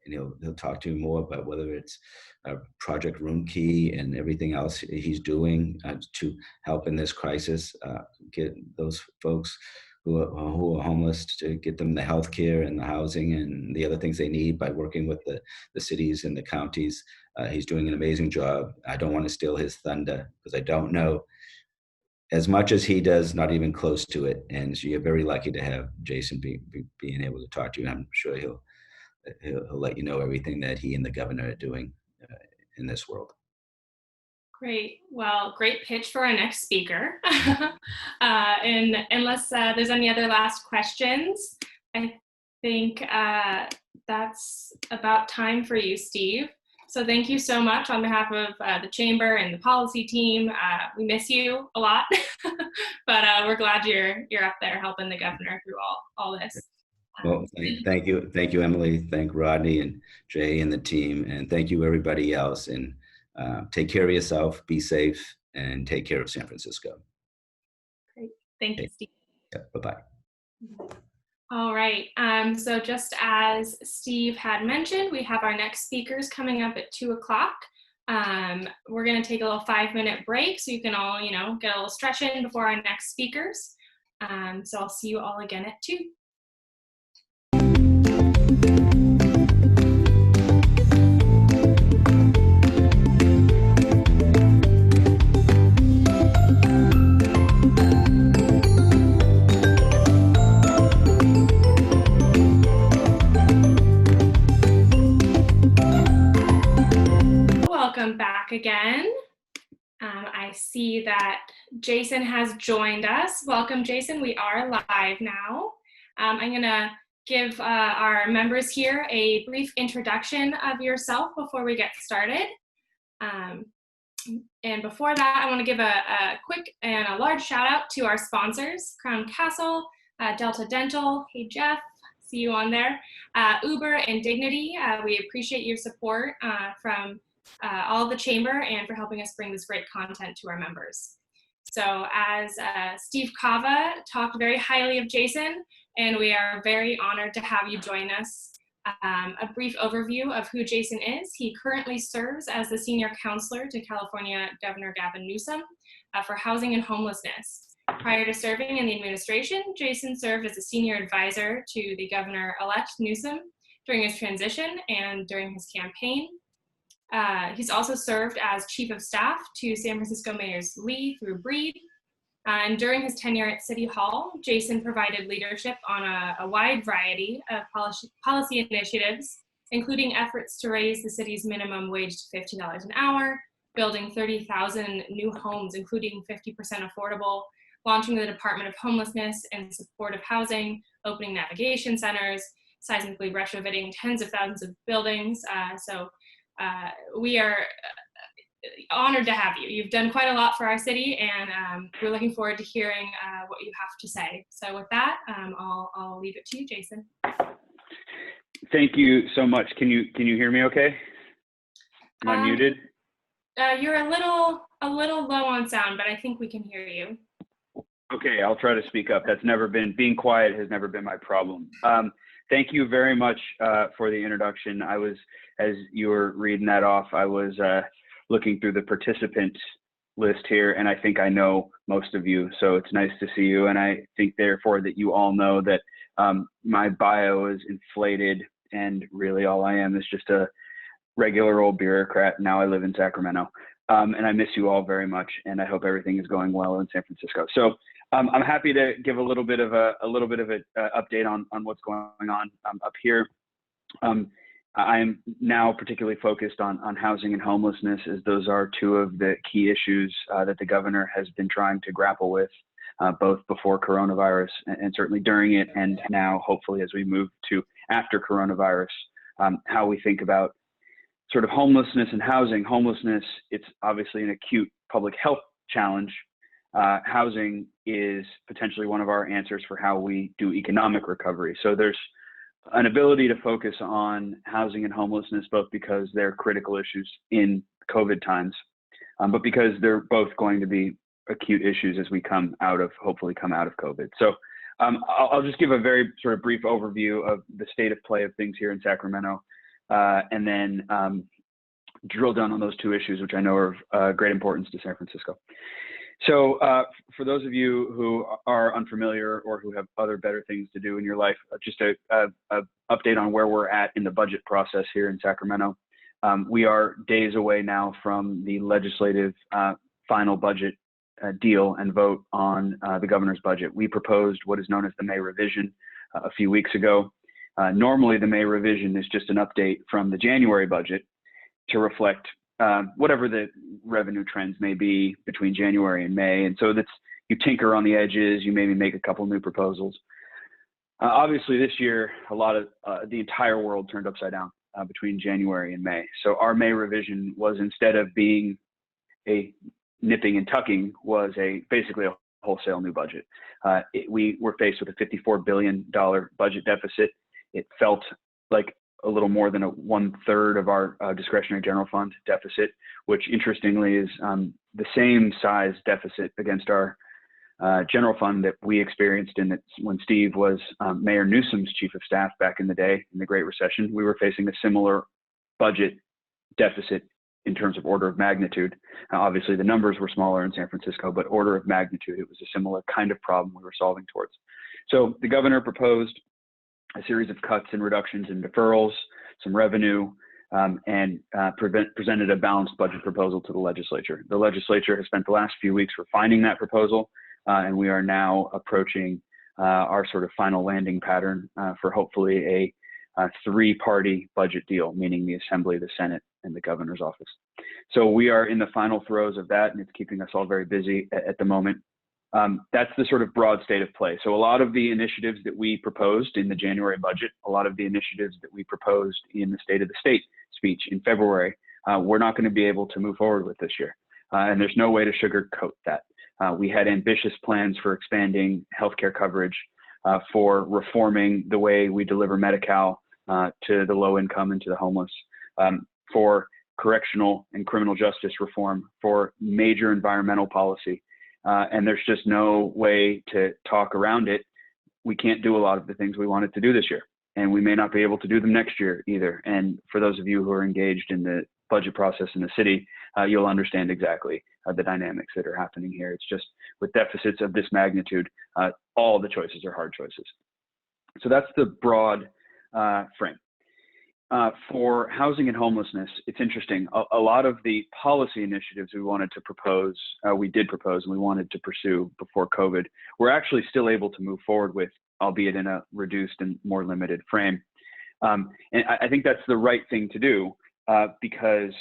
D: he'll talk to you more about whether it's Project Room Key and everything else he's doing to help in this crisis, get those folks who are homeless, to get them the health care and the housing and the other things they need by working with the cities and the counties. He's doing an amazing job. I don't want to steal his thunder because I don't know as much as he does, not even close to it. And so you're very lucky to have Jason being able to talk to you. I'm sure he'll let you know everything that he and the governor are doing in this world.
C: Great. Well, great pitch for our next speaker. And unless there's any other last questions, I think that's about time for you, Steve. So thank you so much on behalf of the Chamber and the policy team. We miss you a lot, but we're glad you're up there helping the governor through all this.
D: Well, thank you, Emily. Thank Rodney and Jay and the team, and thank you everybody else. And take care of yourself, be safe, and take care of San Francisco.
C: Great. Thank you, Steve.
D: Yeah, bye-bye.
C: All right. So just as Steve had mentioned, we have our next speakers coming up at 2 o'clock. We're going to take a little 5-minute break so you can all, get a little stretch in before our next speakers. So I'll see you all again at 2. Welcome back again. I see that Jason has joined us. Welcome, Jason. We are live now. I'm going to give our members here a brief introduction of yourself before we get started. And before that, I want to give a quick and a large shout out to our sponsors, Crown Castle, Delta Dental, hey Jeff, see you on there, Uber and Dignity. We appreciate your support from all of the Chamber and for helping us bring this great content to our members. So as Steve Kawa talked very highly of Jason, and we are very honored to have you join us. A brief overview of who Jason is. He currently serves as the senior counselor to California Governor Gavin Newsom for housing and homelessness. Prior to serving in the administration, Jason served as a senior advisor to the Governor-elect Newsom during his transition and during his campaign. He's also served as chief of staff to San Francisco Mayors Lee through Breed. And during his tenure at City Hall, Jason provided leadership on a wide variety of policy initiatives, including efforts to raise the city's minimum wage to $15 an hour, building 30,000 new homes, including 50% affordable, launching the Department of Homelessness and Supportive Housing, opening navigation centers, seismically retrofitting tens of thousands of buildings. We are honored to have you. You've done quite a lot for our city, and we're looking forward to hearing what you have to say. So with that, I'll leave it to you, Jason.
E: Thank you so much. Can you hear me okay? Am I muted?
C: You're a little low on sound, but I think we can hear you.
E: Okay, I'll try to speak up. Being quiet has never been my problem. Thank you very much for the introduction. As you were reading that off, I was looking through the participant list here, and I think I know most of you, so it's nice to see you. And I think therefore that you all know that my bio is inflated, and really all I am is just a regular old bureaucrat. Now I live in Sacramento, and I miss you all very much, and I hope everything is going well in San Francisco. So I'm happy to give a little bit of an update on what's going on up here. I'm now particularly focused on housing and homelessness, as those are two of the key issues that the governor has been trying to grapple with, both before coronavirus and certainly during it, and now hopefully as we move to after coronavirus, how we think about sort of homelessness and housing. Homelessness, it's obviously an acute public health challenge. Housing is potentially one of our answers for how we do economic recovery. So there's an ability to focus on housing and homelessness, both because they're critical issues in COVID times, but because they're both going to be acute issues as we hopefully come out of COVID. So I'll just give a very sort of brief overview of the state of play of things here in Sacramento. and then drill down on those two issues, which I know are of great importance to San Francisco. So for those of you who are unfamiliar or who have other better things to do in your life, just a update on where we're at in the budget process here in Sacramento. We are days away now from the legislative final budget deal and vote on the governor's budget. We proposed what is known as the May revision a few weeks ago. Normally, the May revision is just an update from the January budget to reflect whatever the revenue trends may be between January and May. And so that's, you tinker on the edges, you maybe make a couple new proposals. Obviously, this year, a lot of the entire world turned upside down between January and May. So our May revision was, instead of being a nipping and tucking, was basically a wholesale new budget. We were faced with a $54 billion budget deficit. It felt like a little more than 1/3 of our discretionary general fund deficit, which interestingly is the same size deficit against our general fund that we experienced when Steve was Mayor Newsom's chief of staff back in the day in the Great Recession. We were facing a similar budget deficit in terms of order of magnitude. Obviously, the numbers were smaller in San Francisco, but order of magnitude, it was a similar kind of problem we were solving towards. So the governor proposed a series of cuts and reductions in deferrals, some revenue, and presented a balanced budget proposal to the legislature. The legislature has spent the last few weeks refining that proposal, and we are now approaching our sort of final landing pattern for hopefully a three-party budget deal, meaning the Assembly, the Senate, and the governor's office. So we are in the final throes of that, and it's keeping us all very busy at the moment. That's the sort of broad state of play. So a lot of the initiatives that we proposed in the January budget, a lot of the initiatives that we proposed in the State of the State speech in February, we're not going to be able to move forward with this year. And there's no way to sugarcoat that. We had ambitious plans for expanding healthcare coverage, for reforming the way we deliver Medi-Cal to the low income and to the homeless, for correctional and criminal justice reform, for major environmental policy. And there's just no way to talk around it. We can't do a lot of the things we wanted to do this year, and we may not be able to do them next year either. And for those of you who are engaged in the budget process in the city, you'll understand exactly the dynamics that are happening here. It's just with deficits of this magnitude, all the choices are hard choices. So that's the broad frame. For housing and homelessness, it's interesting. A lot of the policy initiatives we wanted to propose, we did propose and we wanted to pursue before COVID, we're actually still able to move forward with, albeit in a reduced and more limited frame. And I think that's the right thing to do because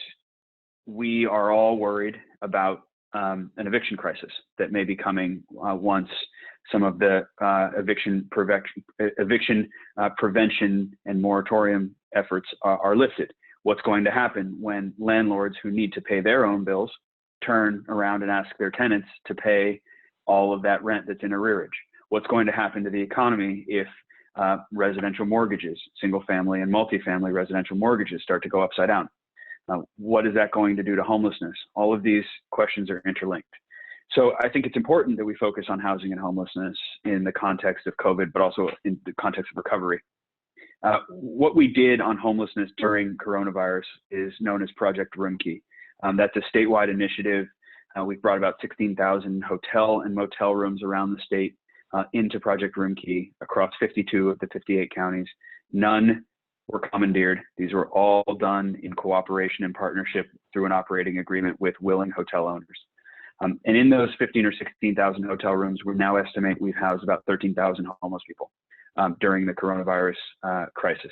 E: we are all worried about an eviction crisis that may be coming once some of the eviction prevention and moratorium efforts are lifted. What's going to happen when landlords who need to pay their own bills turn around and ask their tenants to pay all of that rent that's in arrearage? What's going to happen to the economy if residential mortgages, single family and multifamily residential mortgages start to go upside down? What is that going to do to homelessness? All of these questions are interlinked. So I think it's important that we focus on housing and homelessness in the context of COVID, but also in the context of recovery. What we did on homelessness during coronavirus is known as Project Roomkey. That's a statewide initiative. We've brought about 16,000 hotel and motel rooms around the state into Project Roomkey across 52 of the 58 counties. None were commandeered. These were all done in cooperation and partnership through an operating agreement with willing hotel owners. And in those 15 or 16,000 hotel rooms, we now estimate we've housed about 13,000 homeless people during the coronavirus crisis.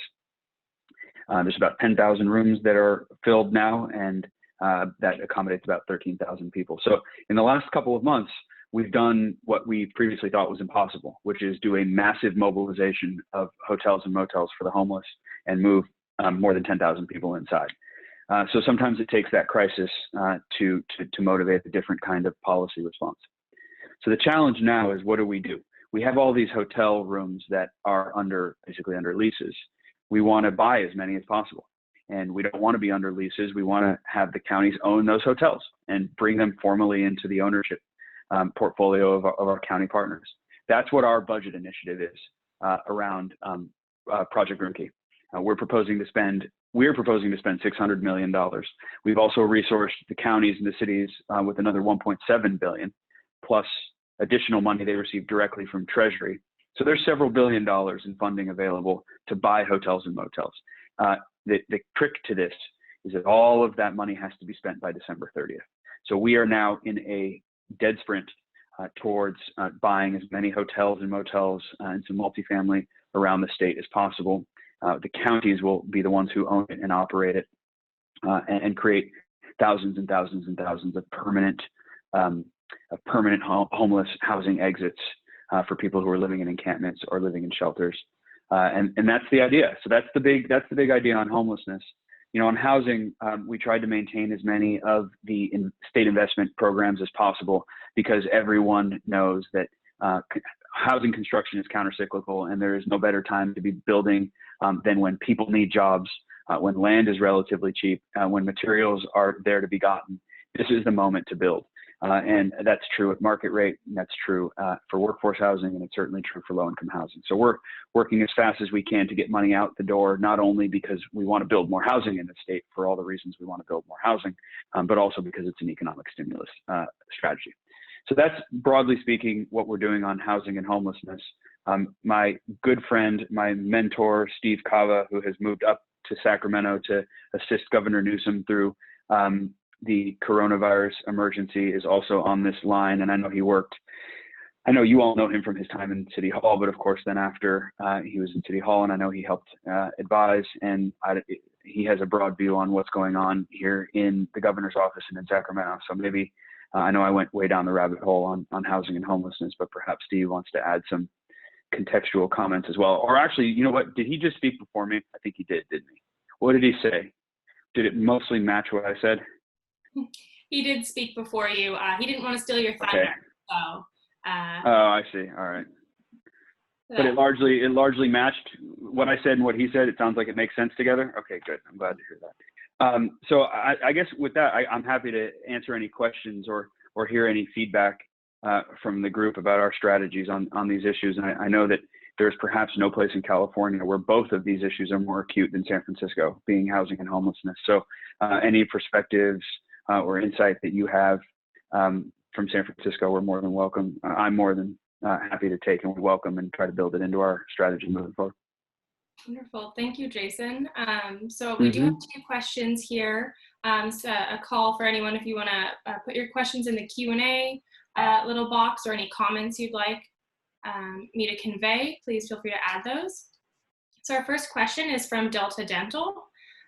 E: There's about 10,000 rooms that are filled now, and that accommodates about 13,000 people. So in the last couple of months, we've done what we previously thought was impossible, which is do a massive mobilization of hotels and motels for the homeless and move more than 10,000 people inside. So sometimes it takes that crisis to motivate a different kind of policy response. So the challenge now is, what do we do? We have all these hotel rooms that are basically under leases. We want to buy as many as possible. And we don't want to be under leases. We want to have the counties own those hotels and bring them formally into the ownership portfolio of our county partners. That's what our budget initiative is around Project Roomkey. We're proposing to spend we're proposing to spend $600 million. We've also resourced the counties and the cities with another $1.7 billion, plus additional money they receive directly from Treasury. So there's several $1 billion in funding available to buy hotels and motels. The trick to this is that all of that money has to be spent by December 30th. So we are now in a dead sprint towards buying as many hotels and motels and some multifamily around the state as possible. The counties will be the ones who own it and operate it and create thousands and thousands and thousands of permanent homeless housing exits for people who are living in encampments or living in shelters. And that's the idea. So that's the big idea on homelessness. You know, on housing, we tried to maintain as many of the state investment programs as possible because everyone knows that housing construction is countercyclical, and there is no better time to be building than when people need jobs, when land is relatively cheap, when materials are there to be gotten. This is the moment to build. And that's true at market rate, and that's true for workforce housing, and it's certainly true for low-income housing. So we're working as fast as we can to get money out the door, not only because we want to build more housing in the state for all the reasons we want to build more housing, but also because it's an economic stimulus strategy. So that's, broadly speaking, what we're doing on housing and homelessness. My good friend, my mentor, Steve Kawa, who has moved up to Sacramento to assist Governor Newsom through the coronavirus emergency, is also on this line. And I know I know you all know him from his time in City Hall, but of course then after he was in City Hall, and I know he helped advise, and he has a broad view on what's going on here in the governor's office and in Sacramento. So maybe, I know I went way down the rabbit hole on housing and homelessness, but perhaps Steve wants to add some contextual comments as well. Or actually, you know what, did he just speak before me? I think he did, didn't he? What did he say? Did it mostly match what I said?
C: He did speak before you. He didn't want to steal your thunder.
E: Okay.
C: So,
E: oh, I see. All right. But it largely matched what I said and what he said. It sounds like it makes sense together. Okay, good. I'm glad to hear that. So I guess with that, I'm happy to answer any questions or hear any feedback from the group about our strategies on these issues. And I know that there's perhaps no place in California where both of these issues are more acute than San Francisco, being housing and homelessness. So any perspectives or insight that you have from San Francisco, we're more than welcome. I'm more than happy to take, and we welcome and try to build it into our strategy moving forward.
C: Wonderful. Thank you, Jason. So we do have 2 questions here. So a call for anyone if you want to put your questions in the Q&A little box, or any comments you'd like me to convey, please feel free to add those. So our first question is from Delta Dental.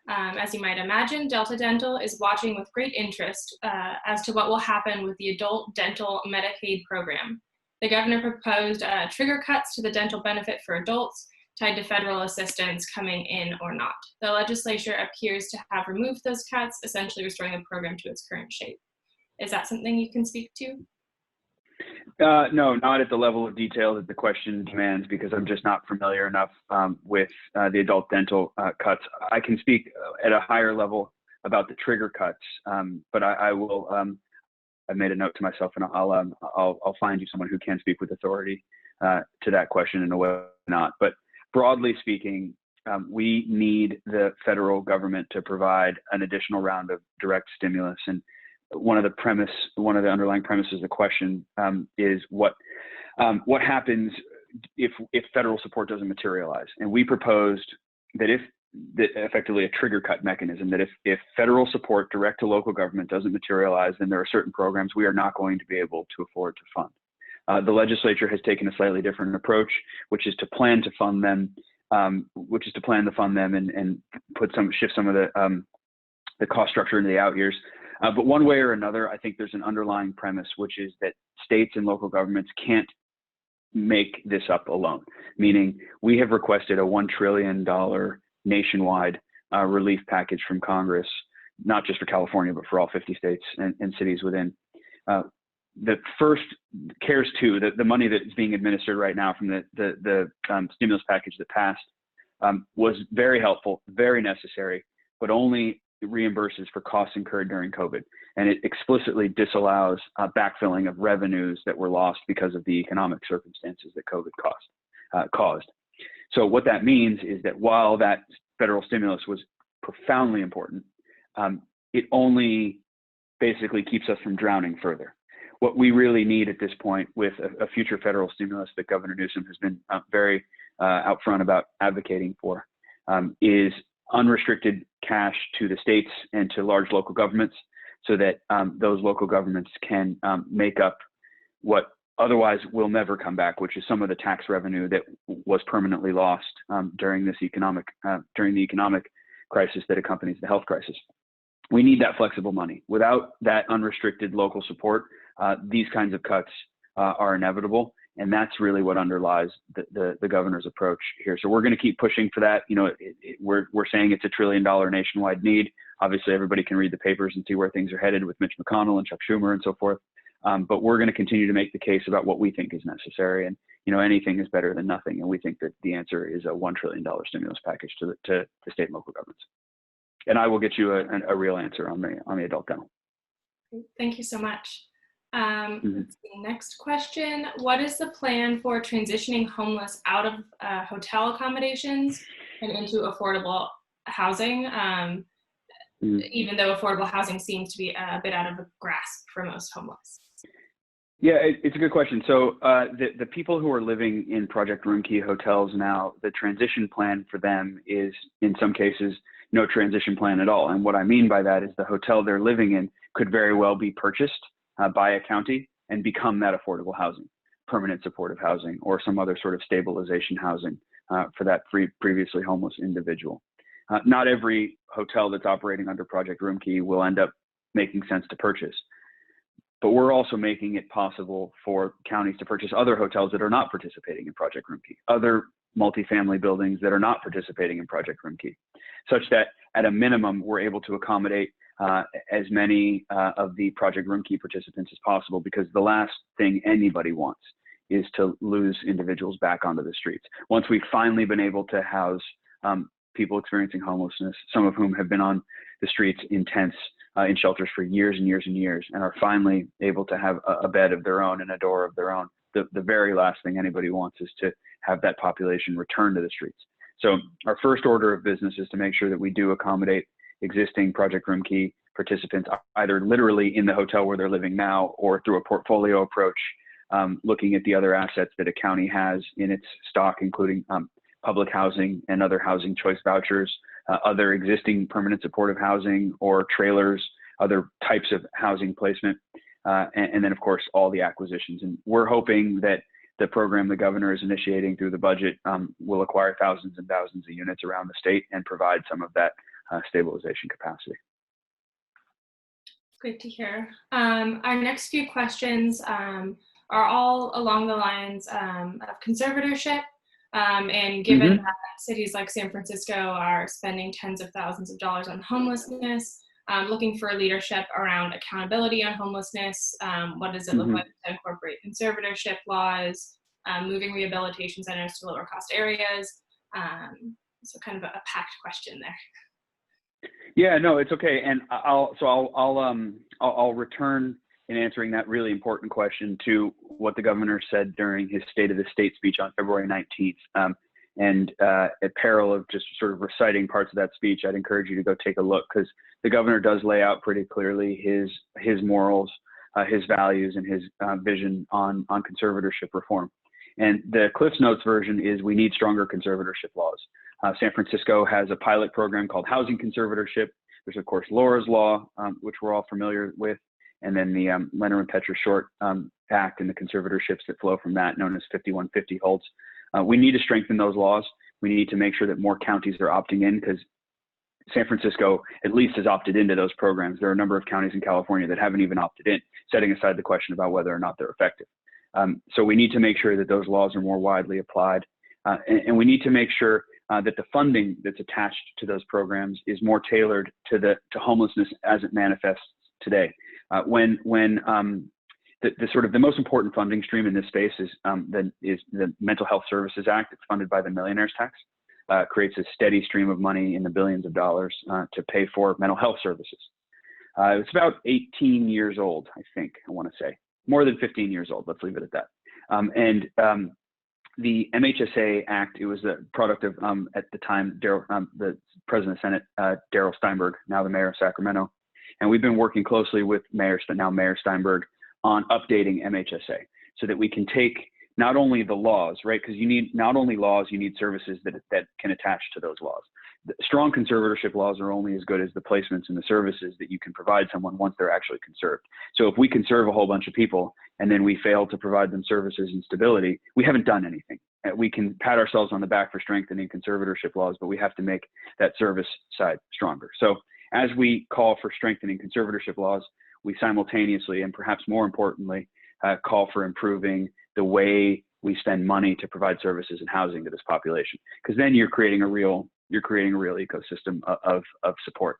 C: As you might imagine, Delta Dental is watching with great interest as to what will happen with the adult dental Medicaid program. The governor proposed trigger cuts to the dental benefit for adults tied to federal assistance coming in or not. The legislature appears to have removed those cuts, essentially restoring the program to its current shape. Is that something you can speak to?
E: No, not at the level of detail that the question demands, because I'm just not familiar enough with the adult dental cuts. I can speak at a higher level about the trigger cuts, but I will. I made a note to myself, and I'll find you someone who can speak with authority to that question in a way or not. But broadly speaking, we need the federal government to provide an additional round of direct stimulus. And one of the underlying premises of the question is what happens if federal support doesn't materialize. And we proposed that effectively a trigger cut mechanism, that if federal support direct to local government doesn't materialize, then there are certain programs we are not going to be able to afford to fund. The legislature has taken a slightly different approach, which is to plan to fund them, and shift some of the cost structure into the out years. But one way or another, I think there's an underlying premise, which is that states and local governments can't make this up alone. Meaning, we have requested a $1 trillion nationwide relief package from Congress, not just for California, but for all 50 states and cities within. The first CARES 2, the money that's being administered right now from the stimulus package that passed, was very helpful, very necessary, but only reimburses for costs incurred during COVID. And it explicitly disallows backfilling of revenues that were lost because of the economic circumstances that COVID caused. So what that means is that while that federal stimulus was profoundly important, it only basically keeps us from drowning further. What we really need at this point with a future federal stimulus that Governor Newsom has been very out front about advocating for is unrestricted cash to the states and to large local governments so that those local governments can make up what otherwise will never come back, which is some of the tax revenue that was permanently lost during the economic crisis that accompanies the health crisis. We need that flexible money. Without that unrestricted local support, these kinds of cuts are inevitable, and that's really what underlies the governor's approach here. So we're going to keep pushing for that. You know, we're saying it's $1 trillion nationwide need. Obviously, everybody can read the papers and see where things are headed with Mitch McConnell and Chuck Schumer and so forth. But we're going to continue to make the case about what we think is necessary. And, you know, anything is better than nothing. And we think that the answer is a $1 trillion stimulus package to the state and local governments. And I will get you a real answer on the adult demo.
C: Thank you so much. Let's see, next question. What is the plan for transitioning homeless out of hotel accommodations and into affordable housing? Even though affordable housing seems to be a bit out of the grasp for most homeless.
E: Yeah, it's a good question. So the people who are living in Project Room Key hotels now, the transition plan for them is, in some cases, no transition plan at all. And what I mean by that is the hotel they're living in could very well be purchased by a county and become that affordable housing, permanent supportive housing, or some other sort of stabilization housing for that previously homeless individual. Not every hotel that's operating under Project Room Key will end up making sense to purchase. But we're also making it possible for counties to purchase other hotels that are not participating in Project Room Key, other multifamily buildings that are not participating in Project Room Key, such that at a minimum, we're able to accommodate as many of the Project Room Key participants as possible, because the last thing anybody wants is to lose individuals back onto the streets. Once we've finally been able to house people experiencing homelessness, some of whom have been on the streets in tents, in shelters for years and years and years, and are finally able to have a bed of their own and a door of their own, the very last thing anybody wants is to have that population return to the streets. So our first order of business is to make sure that we do accommodate existing Project Room Key participants, either literally in the hotel where they're living now or through a portfolio approach, looking at the other assets that a county has in its stock, including public housing and other housing choice vouchers, other existing permanent supportive housing or trailers, other types of housing placement, and then of course all the acquisitions. And we're hoping that the program the governor is initiating through the budget will acquire thousands and thousands of units around the state and provide some of that stabilization capacity.
C: Great to hear. Our next few questions are all along the lines of conservatorship. And given that cities like San Francisco are spending tens of thousands of dollars on homelessness, looking for leadership around accountability on homelessness, what does it look like to incorporate conservatorship laws, moving rehabilitation centers to lower cost areas? So kind of a packed question there.
E: Yeah, no, it's okay. And I'll return in answering that really important question to what the governor said during his State of the State speech on February 19th. And at peril of just sort of reciting parts of that speech, I'd encourage you to go take a look, because the governor does lay out pretty clearly his morals, his values, and his vision on conservatorship reform. And the Cliff's Notes version is we need stronger conservatorship laws. San Francisco has a pilot program called housing conservatorship. There's, of course, Laura's Law, which we're all familiar with, and then the Leonard and Petra Short Act and the conservatorships that flow from that, known as 5150 holds. We need to strengthen those laws. We need to make sure that more counties are opting in, because San Francisco at least has opted into those programs. There are a number of counties in California that haven't even opted in, setting aside the question about whether or not they're effective. So we need to make sure that those laws are more widely applied. And we need to make sure that the funding that's attached to those programs is more tailored to homelessness as it manifests today. When the sort of the most important funding stream in this space is the Mental Health Services Act. It's funded by the Millionaire's Tax. Creates a steady stream of money in the billions of dollars to pay for mental health services. It's about 18 years old, I think, I want to say. More than 15 years old, let's leave it at that. The MHSA Act, it was the product of, at the time, the President of Senate Darrell Steinberg, now the mayor of Sacramento. And we've been working closely with Mayor Steinberg on updating MHSA so that we can take not only the laws, right? Because you need not only laws, you need services that can attach to those laws. The strong conservatorship laws are only as good as the placements and the services that you can provide someone once they're actually conserved. So if we conserve a whole bunch of people and then we fail to provide them services and stability, we haven't done anything. We can pat ourselves on the back for strengthening conservatorship laws, but we have to make that service side stronger. So as we call for strengthening conservatorship laws, we simultaneously, and perhaps more importantly, call for improving the way we spend money to provide services and housing to this population, because then you're creating a real ecosystem of support.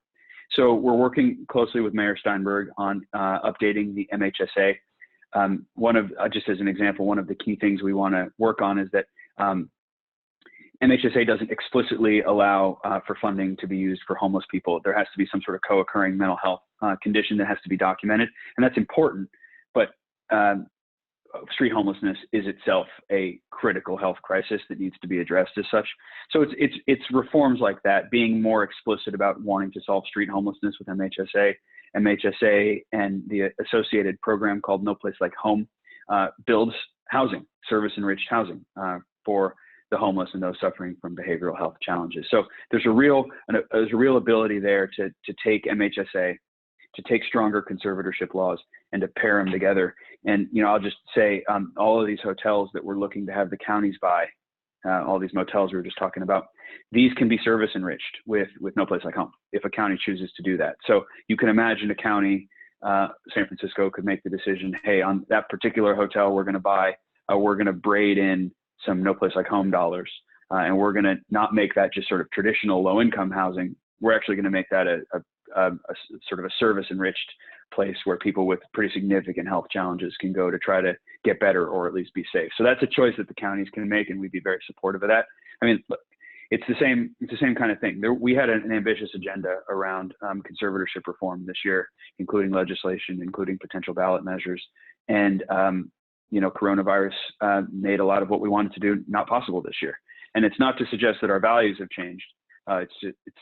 E: So we're working closely with Mayor Steinberg on updating the MHSA. Just as an example, one of the key things we want to work on is that MHSA doesn't explicitly allow for funding to be used for homeless people. There has to be some sort of co-occurring mental health condition that has to be documented, and that's important. But street homelessness is itself a critical health crisis that needs to be addressed as such. So it's reforms like that, being more explicit about wanting to solve street homelessness with MHSA. MHSA and the associated program called No Place Like Home builds housing, service-enriched housing for the homeless and those suffering from behavioral health challenges. So there's a real ability there to take MHSA, to take stronger conservatorship laws and to pair them together. And, I'll just say all of these hotels that we're looking to have the counties buy, all these motels we were just talking about, these can be service enriched with No Place Like Home if a county chooses to do that. So you can imagine a county, San Francisco, could make the decision, hey, on that particular hotel we're going to braid in some No Place Like Home dollars, and we're going to not make that just sort of traditional low income housing. We're actually going to make that a sort of a service enriched place where people with pretty significant health challenges can go to try to get better or at least be safe. So that's a choice that the counties can make, and we'd be very supportive of that. I mean, look, it's the same kind of thing. We had an ambitious agenda around conservatorship reform this year, including legislation, including potential ballot measures, and coronavirus made a lot of what we wanted to do not possible this year. And it's not to suggest that our values have changed. It's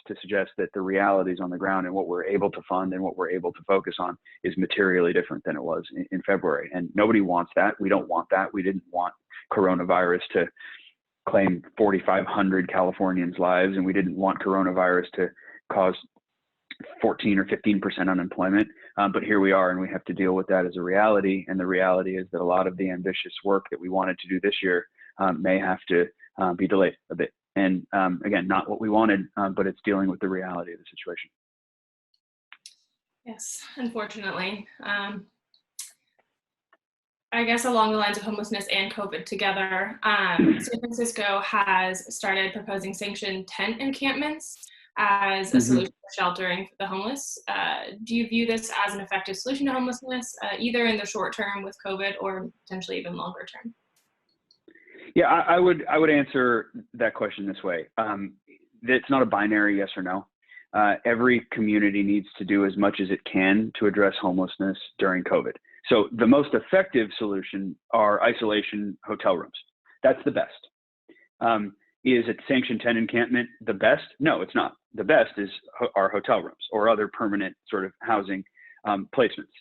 E: to suggest that the realities on the ground and what we're able to fund and what we're able to focus on is materially different than it was in February. And nobody wants that. We don't want that. We didn't want coronavirus to claim 4,500 Californians' lives, and we didn't want coronavirus to cause 14 or 15% unemployment. But here we are, and we have to deal with that as a reality. And the reality is that a lot of the ambitious work that we wanted to do this year may have to be delayed a bit. And again, not what we wanted, but it's dealing with the reality of the situation.
C: Yes, unfortunately. I guess along the lines of homelessness and COVID together, San Francisco has started proposing sanctioned tent encampments as a solution for sheltering for the homeless. Do you view this as an effective solution to homelessness, either in the short term with COVID or potentially even longer term?
E: Yeah, I would answer that question this way. It's not a binary yes or no. Every community needs to do as much as it can to address homelessness during COVID. So the most effective solution are isolation hotel rooms. That's the best. Is a sanctioned tent encampment the best? No, it's not. The best is our hotel rooms or other permanent sort of housing placements.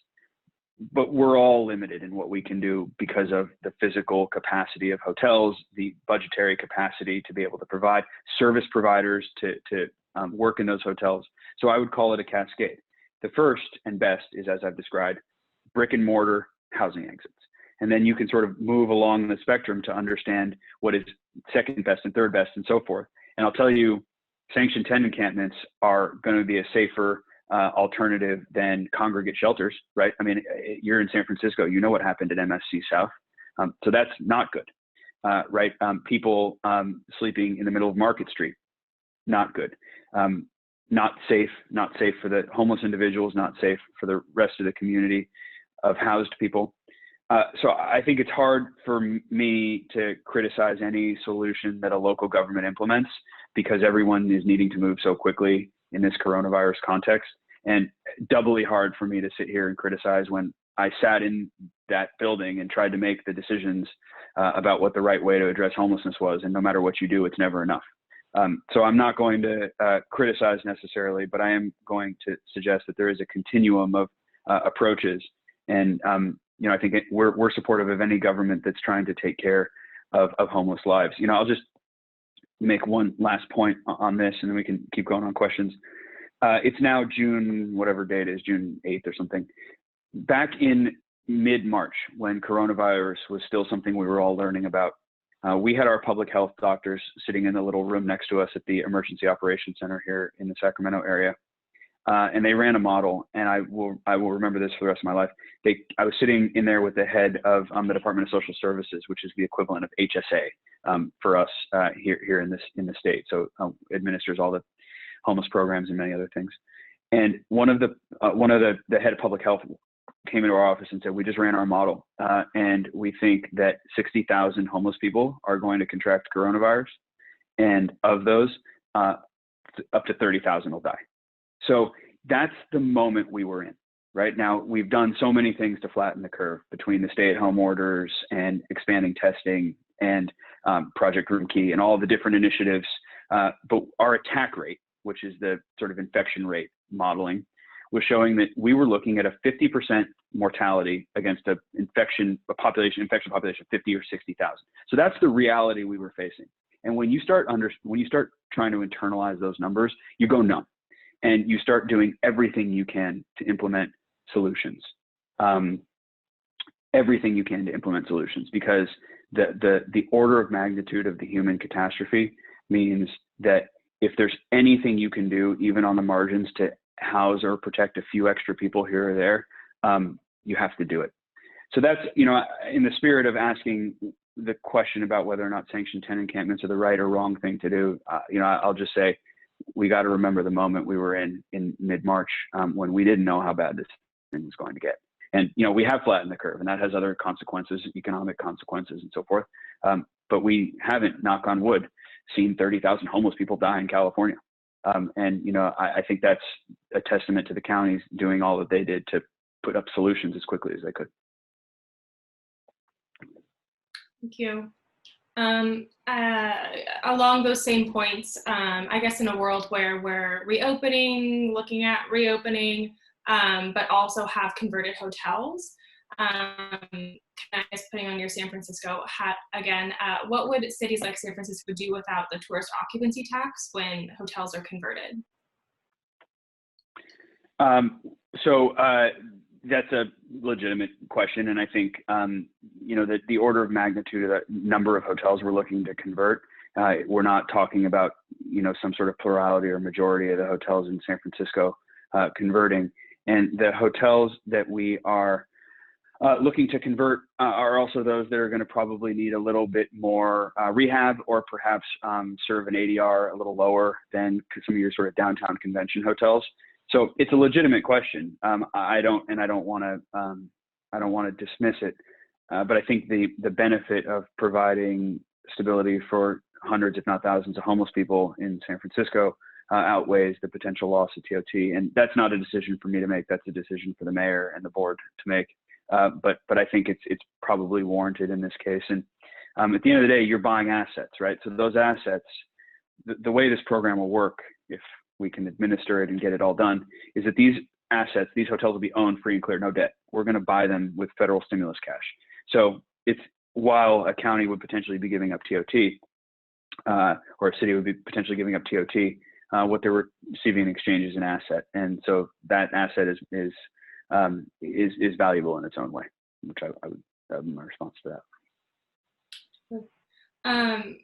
E: But we're all limited in what we can do because of the physical capacity of hotels, the budgetary capacity to be able to provide service providers to work in those hotels. So I would call it a cascade. The first and best is, as I've described, brick and mortar housing exits. And then you can sort of move along the spectrum to understand what is second best and third best and so forth. And I'll tell you, sanctioned tent encampments are going to be a safer alternative than congregate shelters, right? I mean, you're in San Francisco, you know what happened at MSC South. So that's not good, right? People sleeping in the middle of Market Street, not good. Not safe for the homeless individuals, not safe for the rest of the community of housed people. So I think it's hard for me to criticize any solution that a local government implements because everyone is needing to move so quickly in this coronavirus context, and doubly hard for me to sit here and criticize when I sat in that building and tried to make the decisions about what the right way to address homelessness was. And no matter what you do, it's never enough. So I'm not going to criticize necessarily, but I am going to suggest that there is a continuum of approaches. And, I think we're supportive of any government that's trying to take care of homeless lives. I'll just make one last point on this, and then we can keep going on questions. It's now June, whatever date it is, June 8th or something. Back in mid-March, when coronavirus was still something we were all learning about, we had our public health doctors sitting in the little room next to us at the Emergency Operations Center here in the Sacramento area. And they ran a model, and I will remember this for the rest of my life. I was sitting in there with the head of the Department of Social Services, which is the equivalent of HSA for us here in the state. So administers all the homeless programs and many other things. And one of the head of public health came into our office and said, we just ran our model, and we think that 60,000 homeless people are going to contract coronavirus, and of those, up to 30,000 will die. So that's the moment we were in. Right now, we've done so many things to flatten the curve between the stay-at-home orders and expanding testing and Project Room Key and all the different initiatives. But our attack rate, which is the sort of infection rate modeling, was showing that we were looking at a 50% mortality against an infection population of 50 or 60,000. So that's the reality we were facing. And when you start trying to internalize those numbers, you go numb, and you start doing everything you can to implement solutions. Everything you can to implement solutions, because the order of magnitude of the human catastrophe means that if there's anything you can do, even on the margins, to house or protect a few extra people here or there, you have to do it. So that's, in the spirit of asking the question about whether or not sanctioned tent encampments are the right or wrong thing to do, I'll just say we got to remember the moment we were in mid-March, when we didn't know how bad this thing was going to get. And, we have flattened the curve, and that has other consequences, economic consequences and so forth. But we haven't, knock on wood, seen 30,000 homeless people die in California. And, I think that's a testament to the counties doing all that they did to put up solutions as quickly as they could.
C: Thank you. Along those same points, I guess in a world where we're looking at reopening, but also have converted hotels, putting on your San Francisco hat again, what would cities like San Francisco do without the tourist occupancy tax when hotels are converted?
E: So that's a legitimate question, and I think that the order of magnitude of the number of hotels we're looking to convert, we're not talking about some sort of plurality or majority of the hotels in San Francisco converting, and the hotels that we are looking to convert are also those that are going to probably need a little bit more rehab, or perhaps serve an ADR a little lower than some of your sort of downtown convention hotels. So it's a legitimate question. I don't want to dismiss it, but I think the benefit of providing stability for hundreds, if not thousands, of homeless people in San Francisco outweighs the potential loss of TOT. And that's not a decision for me to make. That's a decision for the mayor and the board to make. But I think it's probably warranted in this case. And at the end of the day, you're buying assets, right? So those assets, the way this program will work, if we can administer it and get it all done, is that these assets, these hotels will be owned free and clear, no debt. We're going to buy them with federal stimulus cash. So it's, while a county would potentially be giving up TOT, or a city would be potentially giving up TOT, what they're receiving in exchange is an asset. And so that asset is valuable in its own way, which I would have my response to that.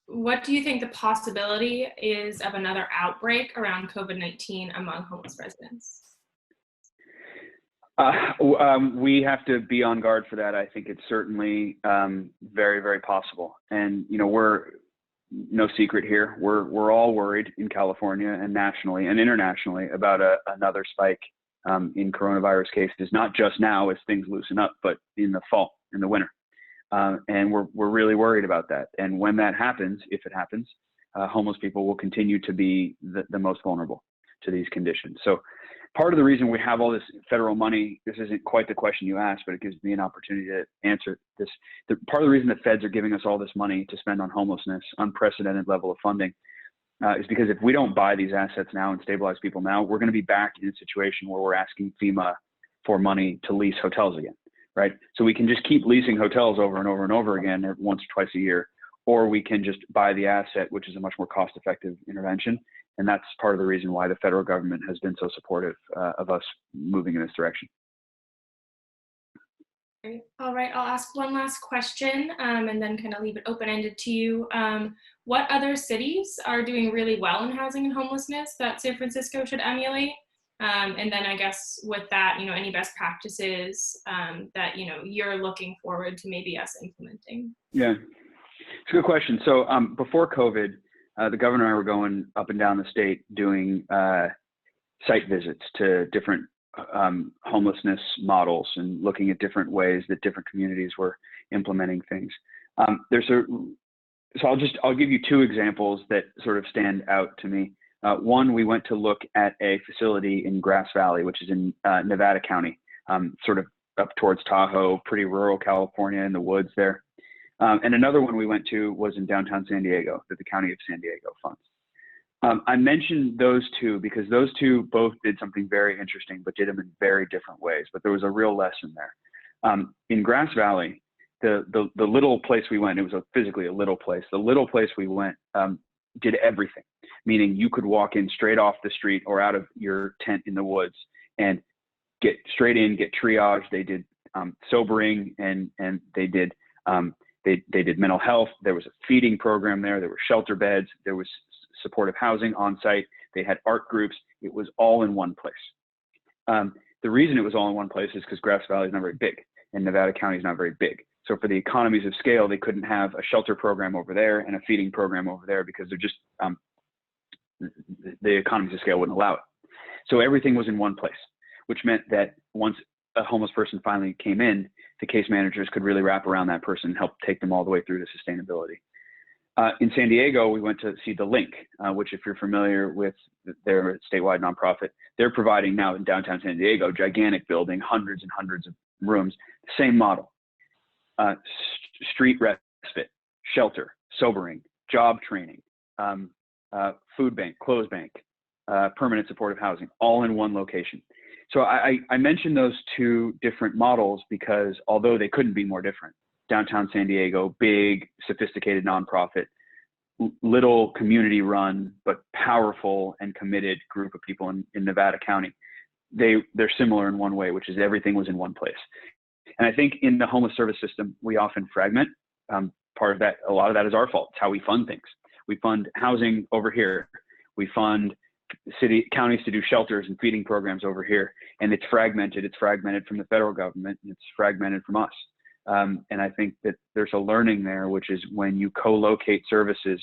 C: What do you think the possibility is of another outbreak around COVID-19 among homeless residents?
E: We have to be on guard for that. I think it's certainly very, very possible. And, we're no secret here. We're all worried in California and nationally and internationally about another spike in coronavirus cases, not just now as things loosen up, but in the fall, in the winter. And we're really worried about that. And when that happens, if it happens, homeless people will continue to be the most vulnerable to these conditions. So part of the reason we have all this federal money, this isn't quite the question you asked, but it gives me an opportunity to answer this. Part of the reason the feds are giving us all this money to spend on homelessness, unprecedented level of funding, is because if we don't buy these assets now and stabilize people now, we're going to be back in a situation where we're asking FEMA for money to lease hotels again, right? So we can just keep leasing hotels over and over and over again once or twice a year, or we can just buy the asset, which is a much more cost-effective intervention. And that's part of the reason why the federal government has been so supportive of us moving in this direction.
C: All right, I'll ask one last question and then kind of leave it open-ended to you. What other cities are doing really well in housing and homelessness that San Francisco should emulate? And then I guess with that, any best practices that, you're looking forward to maybe us implementing?
E: Yeah, it's a good question. So before COVID, the governor and I were going up and down the state doing site visits to different homelessness models and looking at different ways that different communities were implementing things. So I'll give you two examples that sort of stand out to me. One, we went to look at a facility in Grass Valley, which is in Nevada County, sort of up towards Tahoe, pretty rural California in the woods there. And another one we went to was in downtown San Diego that the County of San Diego funds. I mentioned those two because those two both did something very interesting, but did them in very different ways. But there was a real lesson there. In Grass Valley, the little place we went, it was physically a little place. The little place we went did everything, meaning you could walk in straight off the street or out of your tent in the woods and get straight in, get triage. They did sobering and they did mental health. There was a feeding program there. There were shelter beds. There was supportive housing on site. They had art groups. It was all in one place. The reason it was all in one place is because Grass Valley is not very big and Nevada County is not very big. So for the economies of scale, they couldn't have a shelter program over there and a feeding program over there because they're just, the economies of scale wouldn't allow it. So everything was in one place, which meant that once a homeless person finally came in, the case managers could really wrap around that person and help take them all the way through to sustainability. In San Diego, we went to see The Link, which if you're familiar with their statewide nonprofit, they're providing now in downtown San Diego, gigantic building, hundreds and hundreds of rooms, same model. Street respite, shelter, sobering, job training, food bank, clothes bank, permanent supportive housing, all in one location. So I mentioned those two different models because although they couldn't be more different, downtown San Diego, big, sophisticated nonprofit, little community run, but powerful and committed group of people in Nevada County, they're similar in one way, which is everything was in one place. And I think in the homeless service system, we often fragment. Part of that, a lot of that is our fault. It's how we fund things. We fund housing over here. We fund counties to do shelters and feeding programs over here. And it's fragmented. It's fragmented from the federal government. And it's fragmented from us. And I think that there's a learning there, which is when you co-locate services,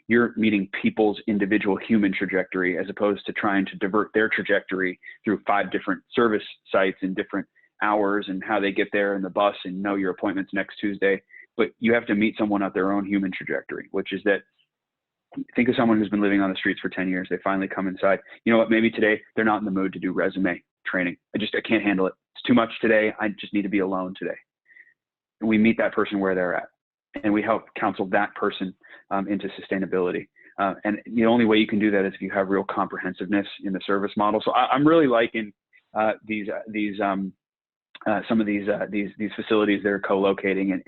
E: you're meeting people's individual human trajectory as opposed to trying to divert their trajectory through 5 different service sites in different hours and how they get there in the bus and know your appointment's next Tuesday. But you have to meet someone at their own human trajectory, which is that think of someone who's been living on the streets for 10 years. They finally come inside. You know what? Maybe today they're not in the mood to do resume training. I can't handle it. It's too much today. I just need to be alone today. And we meet that person where they're at. And we help counsel that person into sustainability. And the only way you can do that is if you have real comprehensiveness in the service model. So I'm really liking some of these facilities that are co-locating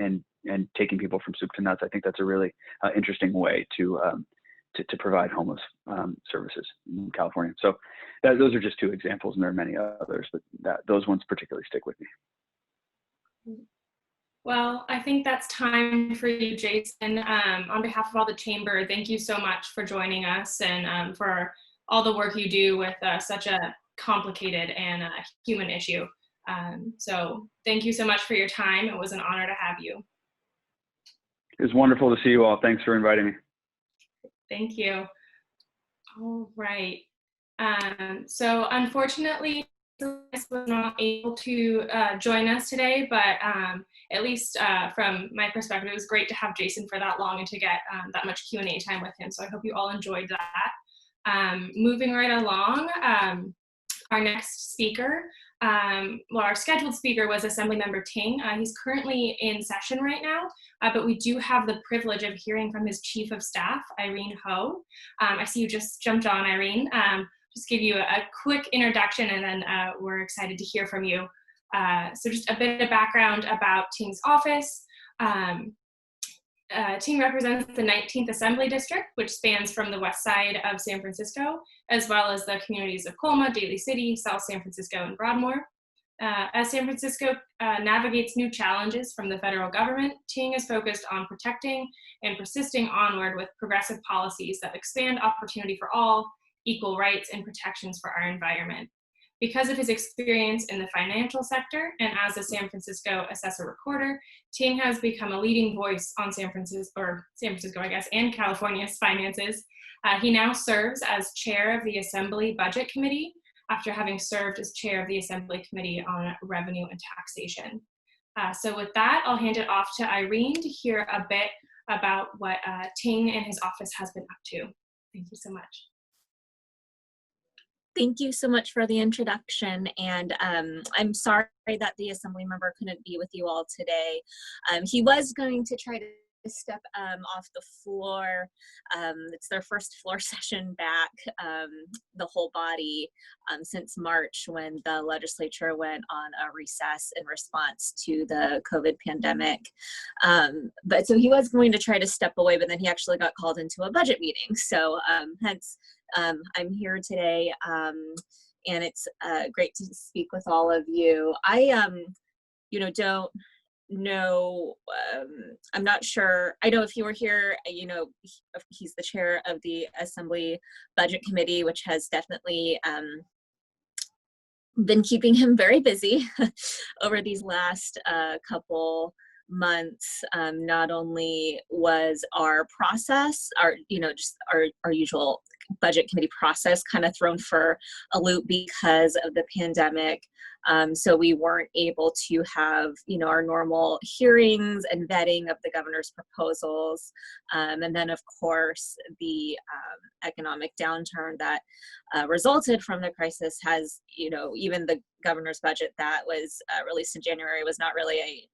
E: and taking people from soup to nuts. I think that's a really interesting way to provide homeless services in California. So those are just 2 examples, and there are many others, but those ones particularly stick with me.
C: Well, I think that's time for you, Jason. On behalf of all the chamber, thank you so much for joining us and for all the work you do with such a complicated and human issue. So thank you so much for your time. It was an honor to have you.
E: It was wonderful to see you all. Thanks for inviting me.
C: Thank you. All right. So unfortunately, Salinas was not able to join us today, but at least from my perspective, it was great to have Jason for that long and to get that much Q&A time with him. So I hope you all enjoyed that. Moving right along, our next speaker, our scheduled speaker was Assemblymember Ting. He's currently in session right now, but we do have the privilege of hearing from his Chief of Staff, Irene Ho. I see you just jumped on, Irene. Just give you a quick introduction, and then we're excited to hear from you. So just a bit of background about Ting's office. Ting represents the 19th Assembly District, which spans from the west side of San Francisco, as well as the communities of Colma, Daly City, South San Francisco, and Broadmoor. As San Francisco navigates new challenges from the federal government, Ting is focused on protecting and persisting onward with progressive policies that expand opportunity for all, equal rights, and protections for our environment. Because of his experience in the financial sector and as a San Francisco assessor recorder, Ting has become a leading voice on San Francisco, I guess, and California's finances. He now serves as chair of the Assembly Budget Committee after having served as chair of the Assembly Committee on Revenue and Taxation. So with that, I'll hand it off to Irene to hear a bit about what Ting and his office has been up to. Thank you so much.
F: Thank you so much for the introduction, and I'm sorry that the Assembly member couldn't be with you all today. He was going to try to step off the floor. It's their first floor session back, the whole body, since March, when the legislature went on a recess in response to the COVID pandemic. But so he was going to try to step away, but then he actually got called into a budget meeting. So hence, I'm here today, and it's great to speak with all of you. I, don't know, I'm not sure. I know if you were here, he's the chair of the Assembly Budget Committee, which has definitely been keeping him very busy over these last couple months. Not only was our process, just our usual budget committee process kind of thrown for a loop because of the pandemic. So we weren't able to have, our normal hearings and vetting of the governor's proposals. And then of course, the economic downturn that resulted from the crisis has, even the governor's budget that was released in January was not really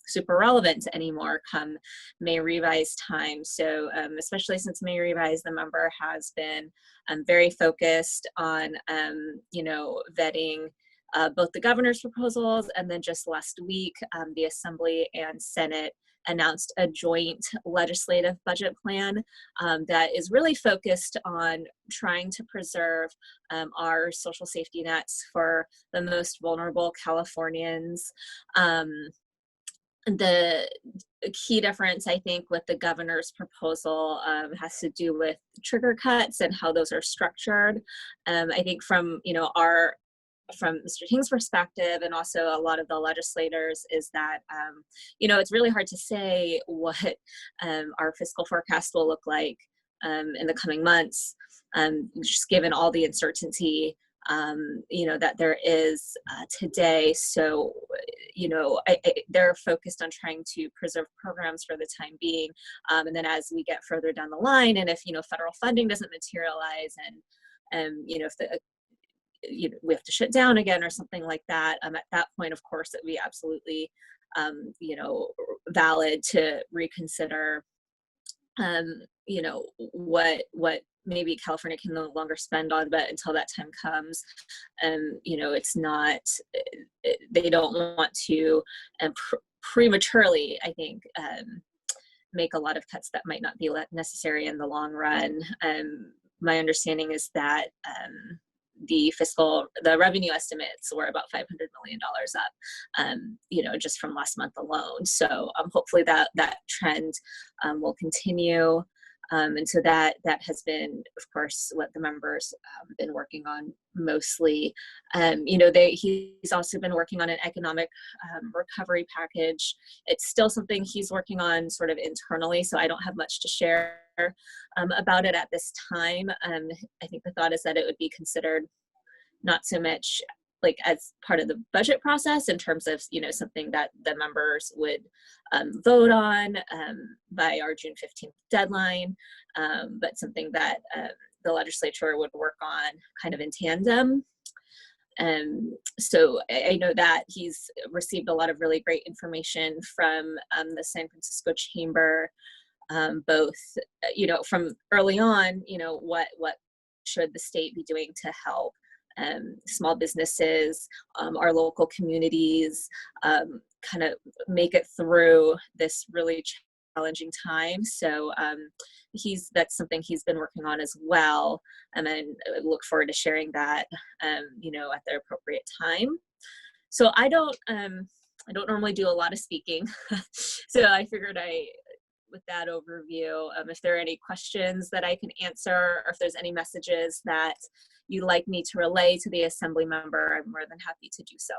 F: super relevant anymore come May revise time. So especially since May revise, the member has been very focused on, vetting both the governor's proposals, and then just last week, the Assembly and Senate announced a joint legislative budget plan that is really focused on trying to preserve our social safety nets for the most vulnerable Californians. The key difference, I think, with the governor's proposal has to do with trigger cuts and how those are structured. I think from Mr. Ting's perspective, and also a lot of the legislators, is that it's really hard to say what our fiscal forecast will look like in the coming months, just given all the uncertainty that there is today. So, they're focused on trying to preserve programs for the time being. And then as we get further down the line, and if, federal funding doesn't materialize, and if we have to shut down again or something like that, at that point, of course, it would be absolutely, valid to reconsider, what maybe California can no longer spend on, but until that time comes, it's not, they don't want to prematurely, I think, make a lot of cuts that might not be necessary in the long run. My understanding is that the revenue estimates were about $500 million up, just from last month alone. So hopefully that trend will continue. And so that has been, of course, what the members been working on mostly. He's also been working on an economic recovery package. It's still something he's working on sort of internally, so I don't have much to share about it at this time. I think the thought is that it would be considered not so much like as part of the budget process in terms of, something that the members would vote on by our June 15th deadline, but something that the legislature would work on kind of in tandem. So I know that he's received a lot of really great information from the San Francisco Chamber, both, from early on, what should the state be doing to help small businesses, our local communities, kind of make it through this really challenging time. So that's something he's been working on as well, and then I look forward to sharing that at the appropriate time. So I don't normally do a lot of speaking, so I figured with that overview, if there are any questions that I can answer, or if there's any messages that you'd like me to relay to the assembly member, I'm more than happy to do so.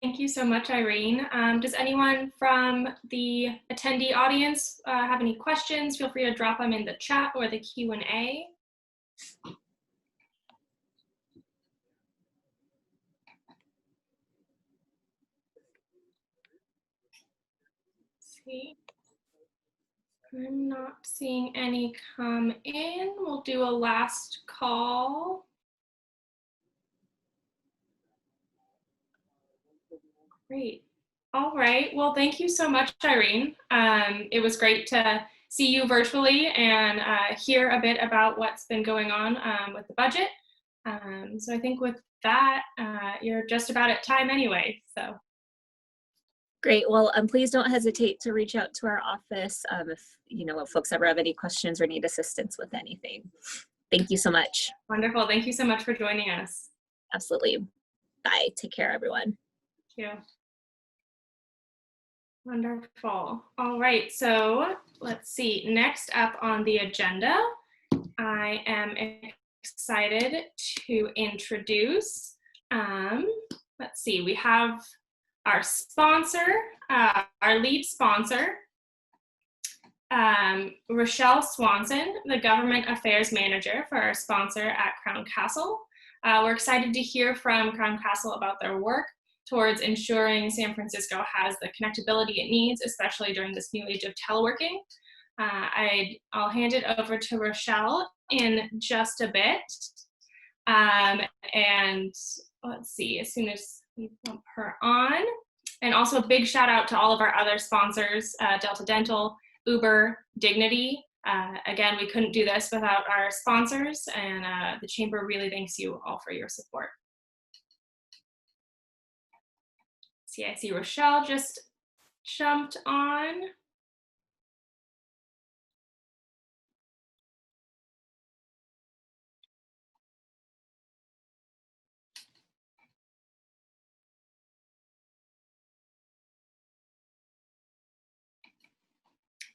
C: Thank you so much, Irene. Does anyone from the attendee audience have any questions? Feel free to drop them in the chat or the Q&A. See, I'm not seeing any come in. We'll do a last call. Great. All right. Well, thank you so much, Irene. It was great to see you virtually and hear a bit about what's been going on with the budget. So I think with that, you're just about at time anyway. So.
F: Great. Well, please don't hesitate to reach out to our office if folks ever have any questions or need assistance with anything. Thank you so much.
C: Wonderful. Thank you so much for joining us.
F: Absolutely. Bye. Take care, everyone.
C: Thank you. Wonderful. All right. So let's see. Next up on the agenda, I am excited to introduce, let's see, we have our sponsor, our lead sponsor, Rochelle Swanson, the Government Affairs Manager for our sponsor at Crown Castle. We're excited to hear from Crown Castle about their work towards ensuring San Francisco has the connectability it needs, especially during this new age of teleworking. I'll hand it over to Rochelle in just a bit. And let's see, as soon as we bump her on. And also a big shout out to all of our other sponsors, Delta Dental, Uber, Dignity. Again, we couldn't do this without our sponsors, and the Chamber really thanks you all for your support. See, I see Rochelle just jumped on.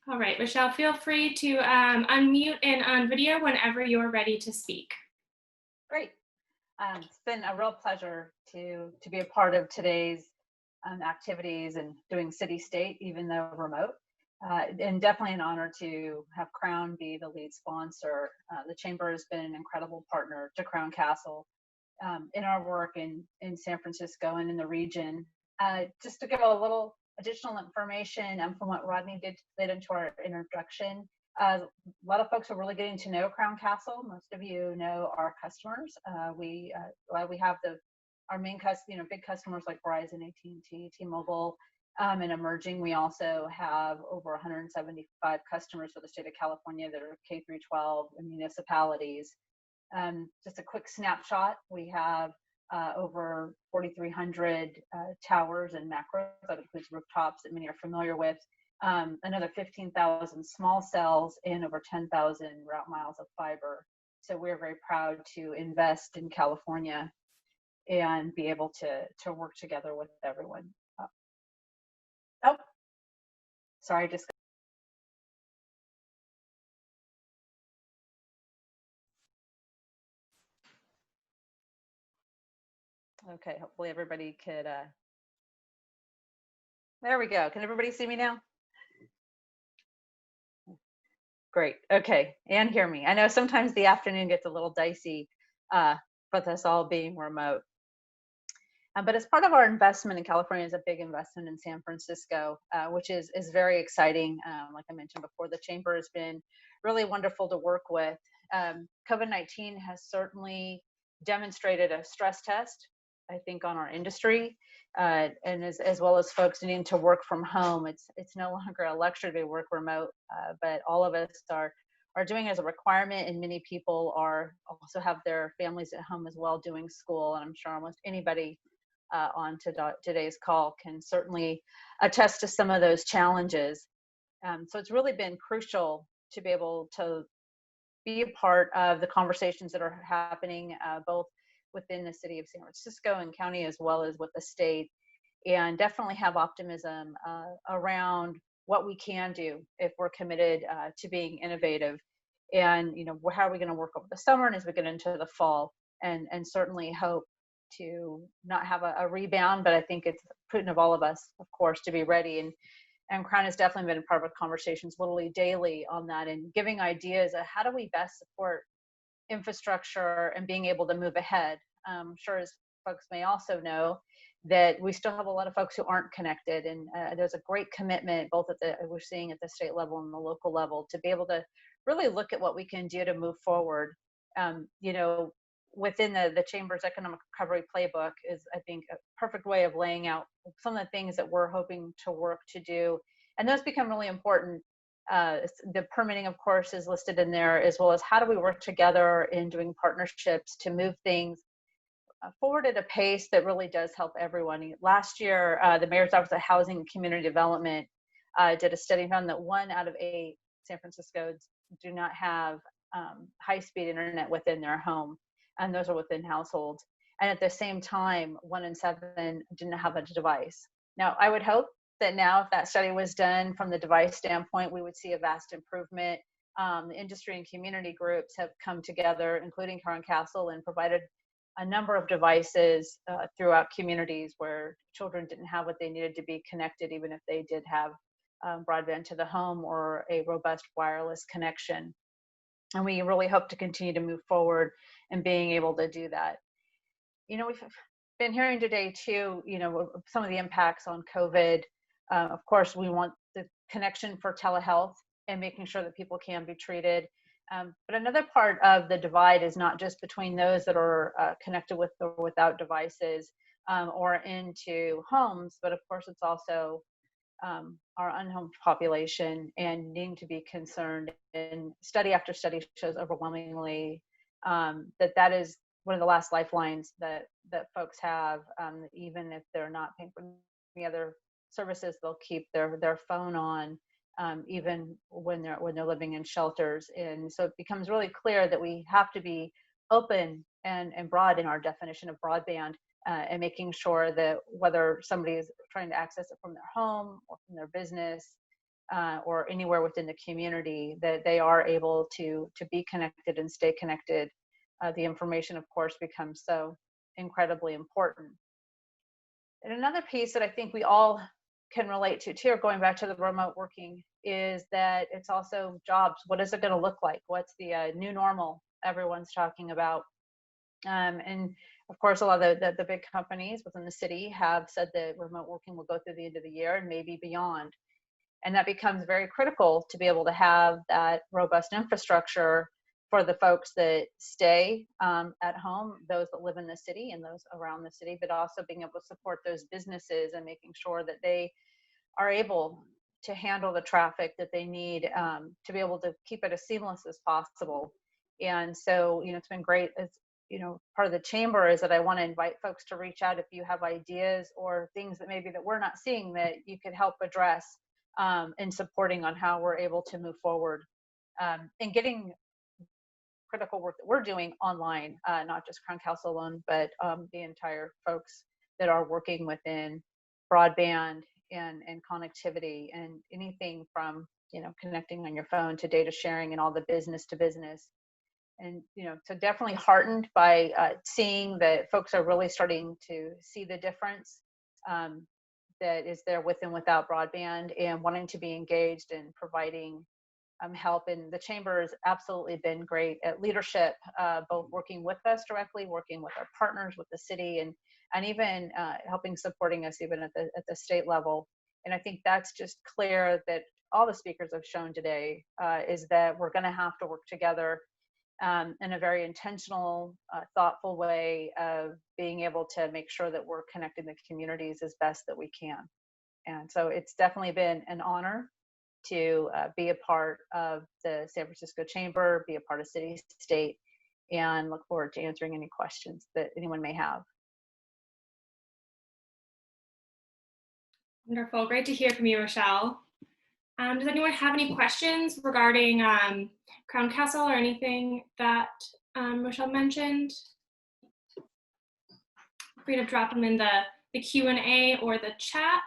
C: All right, Rochelle, feel free to unmute and on video whenever you're ready to speak.
G: Great. It's been a real pleasure to be a part of today's activities and doing CityState, even though remote. And definitely an honor to have Crown be the lead sponsor. The Chamber has been an incredible partner to Crown Castle in our work in San Francisco and in the region. Just to give a little additional information from what Rodney did into our introduction. A lot of folks are really getting to know Crown Castle. Most of you know our customers. We have our main big customers like Verizon, AT&T, T-Mobile, and emerging. We also have over 175 customers for the state of California that are K-12 and municipalities. Just a quick snapshot, we have over 4,300 towers and macros, that includes rooftops that many are familiar with, another 15,000 small cells and over 10,000 route miles of fiber. So we're very proud to invest in California and be able to work together with everyone. Oh, sorry, just. Okay, hopefully everybody could, there we go. Can everybody see me now? Great, okay, and hear me. I know sometimes the afternoon gets a little dicey with us all being remote. But as part of our investment in California is a big investment in San Francisco, which is very exciting. Like I mentioned before, the Chamber has been really wonderful to work with. COVID-19 has certainly demonstrated a stress test, I think, on our industry, and as well as folks needing to work from home. It's no longer a luxury to work remote, but all of us are doing it as a requirement, and many people are also have their families at home as well doing school. And I'm sure almost anybody on today's call can certainly attest to some of those challenges. So it's really been crucial to be able to be a part of the conversations that are happening both within the city of San Francisco and county, as well as with the state, and definitely have optimism around what we can do if we're committed to being innovative. And how are we going to work over the summer and as we get into the fall, and certainly hope to not have a rebound, but I think it's prudent of all of us, of course, to be ready. And Crown has definitely been a part of conversations literally daily on that, and giving ideas of how do we best support infrastructure and being able to move ahead. Sure, as folks may also know, that we still have a lot of folks who aren't connected, and there's a great commitment both we're seeing at the state level and the local level to be able to really look at what we can do to move forward. Within the Chamber's Economic Recovery Playbook is, I think, a perfect way of laying out some of the things that we're hoping to work to do. And those become really important. The permitting, of course, is listed in there, as well as how do we work together in doing partnerships to move things forward at a pace that really does help everyone. Last year, the Mayor's Office of Housing and Community Development did a study and found that 1 out of 8 San Franciscans do not have high-speed internet within their home, and those are within households. And at the same time, 1 in 7 didn't have a device. Now, I would hope that now, if that study was done from the device standpoint, we would see a vast improvement. The industry and community groups have come together, including Crown Castle, and provided a number of devices throughout communities where children didn't have what they needed to be connected, even if they did have broadband to the home or a robust wireless connection. And we really hope to continue to move forward in being able to do that. We've been hearing today too, some of the impacts on COVID. Of course, we want the connection for telehealth and making sure that people can be treated. But another part of the divide is not just between those that are connected with or without devices or into homes, but of course it's also our unhomed population, and needing to be concerned. And study after study shows overwhelmingly that is one of the last lifelines that folks have. Even if they're not paying for any other services, they'll keep their phone on. Even when they're living in shelters. And so it becomes really clear that we have to be open and broad in our definition of broadband, and making sure that whether somebody is trying to access it from their home or from their business or anywhere within the community, that they are able to be connected and stay connected. The information, of course, becomes so incredibly important. And another piece that I think we all can relate to too, going back to the remote working, is that it's also jobs. What is it going to look like? What's the new normal everyone's talking about? And of course, a lot of the big companies within the city have said that remote working will go through the end of the year and maybe beyond. And that becomes very critical to be able to have that robust infrastructure for the folks that stay at home, those that live in the city and those around the city, but also being able to support those businesses and making sure that they are able to handle the traffic that they need to be able to keep it as seamless as possible. And so, it's been great. It's, part of the chamber is that I want to invite folks to reach out if you have ideas or things that maybe that we're not seeing that you could help address in supporting on how we're able to move forward and getting critical work that we're doing online, not just Crown Castle alone, but the entire folks that are working within broadband and connectivity, and anything from connecting on your phone to data sharing and all the business to business. And so definitely heartened by seeing that folks are really starting to see the difference that is there with and without broadband, and wanting to be engaged in providing help. And the chamber has absolutely been great at leadership, both working with us directly, working with our partners, with the city, and even helping supporting us even at the state level. And I think that's just clear that all the speakers have shown today is that we're going to have to work together in a very intentional, thoughtful way of being able to make sure that we're connecting the communities as best that we can. And so it's definitely been an honor to be a part of the San Francisco Chamber, be a part of City State, and look forward to answering any questions that anyone may have.
C: Wonderful. Great to hear from you, Rochelle. Does anyone have any questions regarding Crown Castle or anything that Rochelle mentioned? Feel free to drop them in the Q&A or the chat.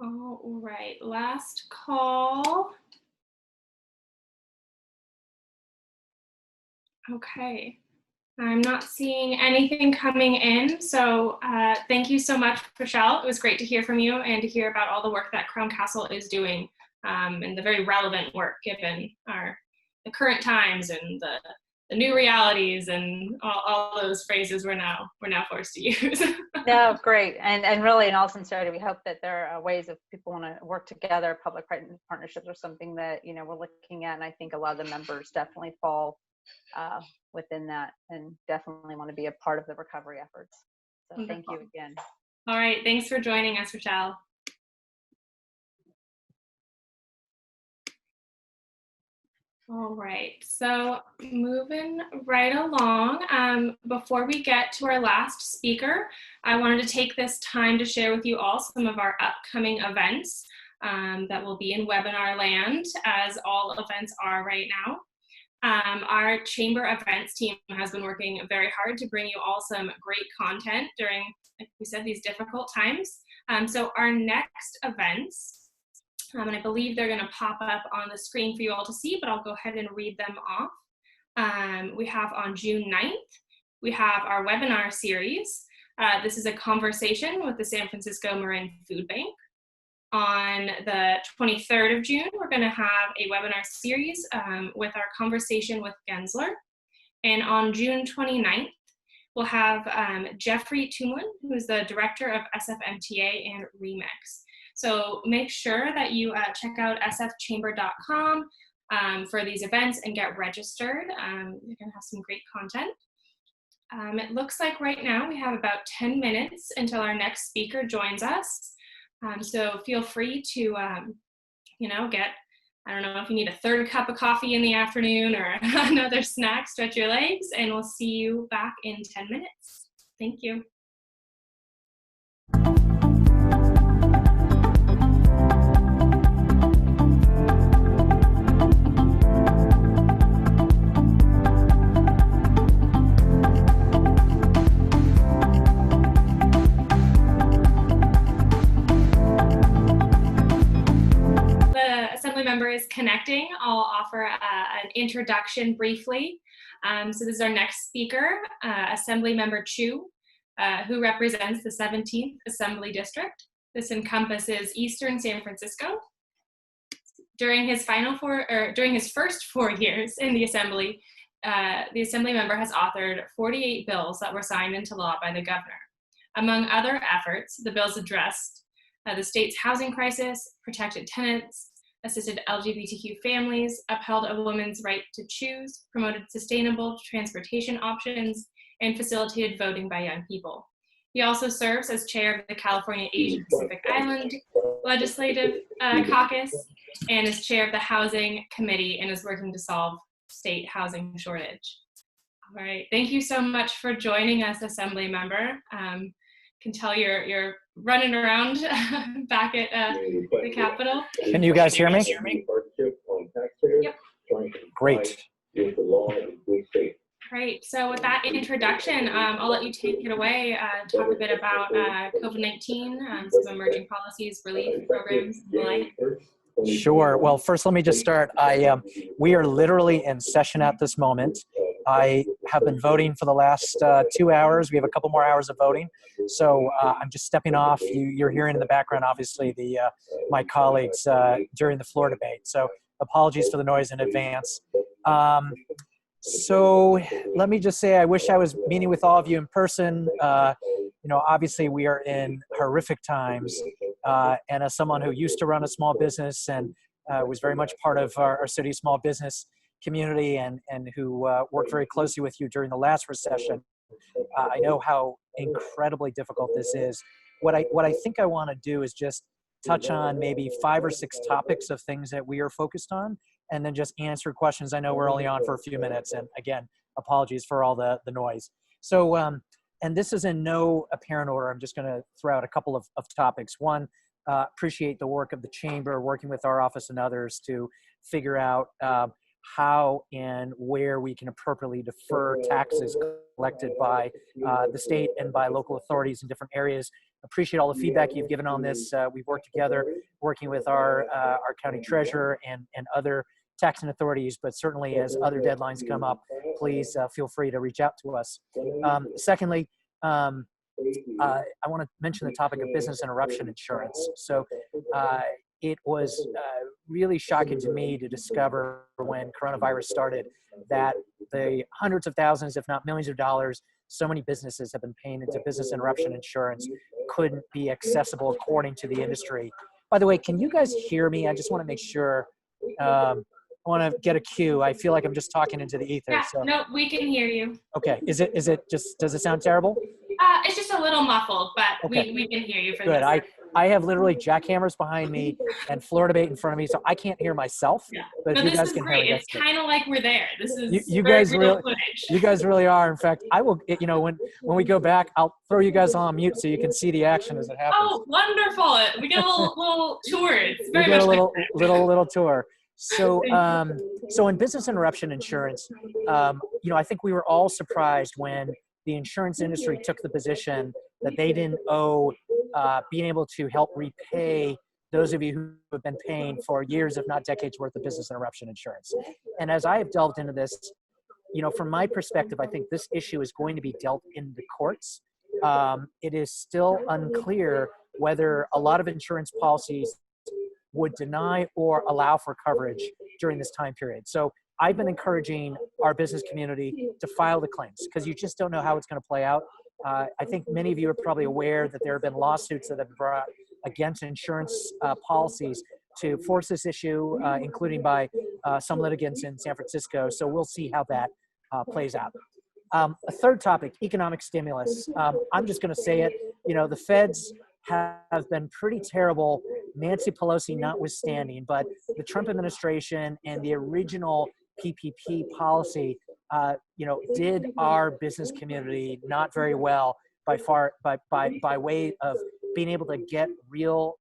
C: All right, last call. Okay, I'm not seeing anything coming in, so thank you so much, Rochelle. It was great to hear from you and to hear about all the work that Crown Castle is doing, and the very relevant work given the current times and the new realities and all those phrases we're now forced to use.
G: No, great. And really, in all sincerity, we hope that there are ways if people want to work together, public-private partnerships are something that, we're looking at. And I think a lot of the members definitely fall within that and definitely want to be a part of the recovery efforts. So
C: Wonderful.
G: Thank you again.
C: All right. Thanks for joining us, Rochelle. All right, so moving right along, before we get to our last speaker, I wanted to take this time to share with you all some of our upcoming events that will be in webinar land, as all events are right now. Our chamber events team has been working very hard to bring you all some great content during, like we said, these difficult times. So our next events, and I believe they're going to pop up on the screen for you all to see, but I'll go ahead and read them off. We have on June 9th, we have our webinar series. This is a conversation with the San Francisco Marin Food Bank. On the 23rd of June, we're going to have a webinar series with our conversation with Gensler. And on June 29th, we'll have Jeffrey Tumlin, who is the director of SFMTA and Remix. So make sure that you check out sfchamber.com for these events and get registered. You're going to have some great content. It looks like right now we have about 10 minutes until our next speaker joins us. So feel free to, get, I don't know if you need a third cup of coffee in the afternoon or another snack, stretch your legs, and we'll see you back in 10 minutes. Thank you. Member is connecting. I'll offer an introduction briefly. So this is our next speaker, Assemblymember Ting, who represents the 17th Assembly District. This encompasses Eastern San Francisco. During his first 4 years in the Assembly member has authored 48 bills that were signed into law by the governor. Among other efforts, the bills addressed the state's housing crisis, protected tenants, assisted LGBTQ families, upheld a woman's right to choose, promoted sustainable transportation options, and facilitated voting by young people. He also serves as chair of the California Asian Pacific Island Legislative Caucus and is chair of the Housing Committee and is working to solve state housing shortage. All right, thank you so much for joining us, Assembly Member. Can tell you're running around back at the Capitol.
H: Can you guys hear me?
C: Yep.
H: Great.
C: Great. So with that introduction, I'll let you take it away, talk a bit about COVID-19, some emerging policies, relief programs, and the like.
H: Sure. Well, first, let me just start. We are literally in session at this moment. I have been voting for the last 2 hours. We have a couple more hours of voting. So I'm just stepping off. You're hearing in the background, obviously, my colleagues during the floor debate. So apologies for the noise in advance. So let me just say, I wish I was meeting with all of you in person. Obviously we are in horrific times. and as someone who used to run a small business and was very much part of our city's small business community and who worked very closely with you during the last recession, I know how incredibly difficult this is. What I think I want to do is just touch on maybe 5 or 6 topics of things that we are focused on, and then just answer questions. I know we're only on for a few minutes, and again, apologies for all the noise. So, and this is in no apparent order. I'm just going to throw out a couple of topics. One, appreciate the work of the chamber, working with our office and others to figure out how and where we can appropriately defer taxes collected by the state and by local authorities in different areas. Appreciate all the feedback you've given on this. We've worked together, working with our county treasurer and other taxing authorities, but certainly as other deadlines come up, please feel free to reach out to us. Secondly, I want to mention the topic of business interruption insurance. So it was really shocking to me to discover when coronavirus started that the hundreds of thousands, if not millions of dollars, so many businesses have been paying into business interruption insurance couldn't be accessible according to the industry. By the way, can you guys hear me? I just want to make sure. I want to get a cue. I feel like I'm just talking into the ether.
C: Yeah,
H: so.
C: no, we can hear you.
H: Okay. Is it just, does it sound terrible?
C: It's just a little muffled, but
H: okay.
C: we can hear you for
H: Good.
C: this.
H: I have literally jackhammers behind me and floor debate in front of me, so I can't hear myself.
C: Yeah.
H: But
C: no,
H: you
C: this
H: guys
C: is
H: can
C: great.
H: hear me.
C: It's kind of like we're there. This is
H: you guys
C: real
H: really,
C: footage.
H: you guys really are. In fact, I will. You know, when we go back, I'll throw you guys on mute so you can see the action as it happens.
C: Oh, wonderful! We get a little tour. It's very
H: we get
C: much
H: a little tour. So, so in business interruption insurance, you know, I think we were all surprised when the insurance industry took the position that they didn't owe being able to help repay those of you who have been paying for years, if not decades, worth of business interruption insurance. And as I have delved into this, you know, from my perspective, I think this issue is going to be dealt in the courts. It is still unclear whether a lot of insurance policies would deny or allow for coverage during this time period. So I've been encouraging our business community to file the claims because you just don't know how it's going to play out. I think many of you are probably aware that there have been lawsuits that have been brought against insurance policies to force this issue, including by some litigants in San Francisco. So we'll see how that plays out. A third topic, economic stimulus. I'm just going to say it. You know, the feds have been pretty terrible, Nancy Pelosi notwithstanding, but the Trump administration and the original PPP policy, you know, did our business community not very well by way of being able to get real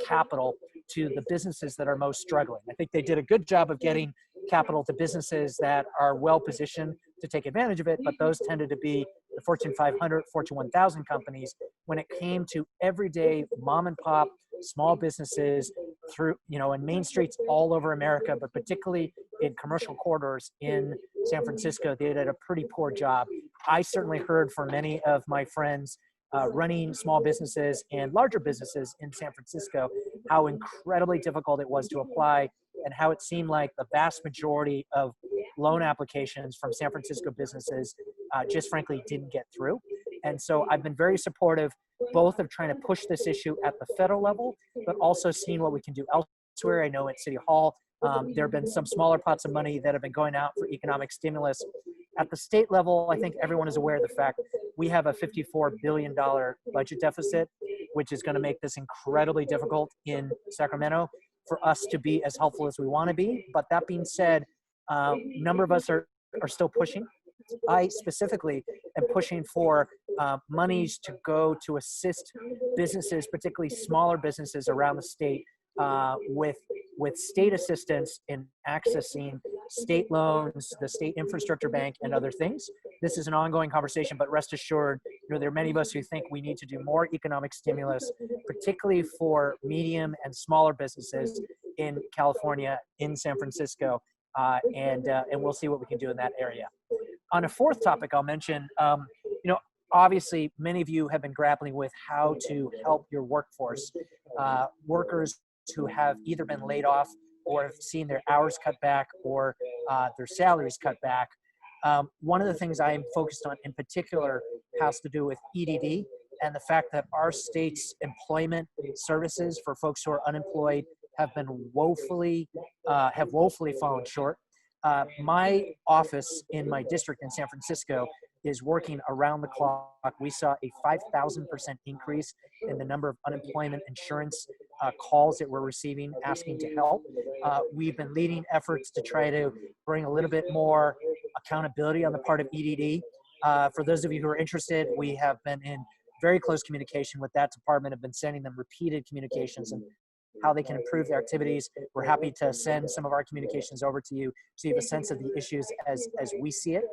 H: capital to the businesses that are most struggling. I think they did a good job of getting capital to businesses that are well positioned to take advantage of it, but those tended to be the Fortune 500, Fortune 1000 companies. When it came to everyday mom and pop small businesses through, you know, in main streets all over America, but particularly in commercial corridors in San Francisco, they did a pretty poor job. I certainly heard from many of my friends running small businesses and larger businesses in San Francisco how incredibly difficult it was to apply and how it seemed like the vast majority of loan applications from San Francisco businesses just frankly didn't get through. And so I've been very supportive both of trying to push this issue at the federal level, but also seeing what we can do elsewhere. I know at City Hall, there have been some smaller pots of money that have been going out for economic stimulus. At the state level, I think everyone is aware of the fact we have a $54 billion budget deficit, which is going to make this incredibly difficult in Sacramento for us to be as helpful as we want to be. But that being said, a number of us are still pushing. I specifically am pushing for monies to go to assist businesses, particularly smaller businesses around the state, with state assistance in accessing state loans, the state infrastructure bank, and other things. This is an ongoing conversation, but rest assured, you know, there are many of us who think we need to do more economic stimulus, particularly for medium and smaller businesses in California, in San Francisco, and we'll see what we can do in that area. On a fourth topic, I'll mention, you know, obviously many of you have been grappling with how to help your workforce, workers who have either been laid off or have seen their hours cut back or their salaries cut back. One of the things I am focused on in particular has to do with EDD and the fact that our state's employment services for folks who are unemployed have been woefully fallen short. My office in my district in San Francisco is working around the clock. We saw a 5,000% increase in the number of unemployment insurance calls that we're receiving asking to help. We've been leading efforts to try to bring a little bit more accountability on the part of EDD. For those of you who are interested, we have been in very close communication with that department, have been sending them repeated communications and how they can improve their activities. We're happy to send some of our communications over to you so you have a sense of the issues as we see it.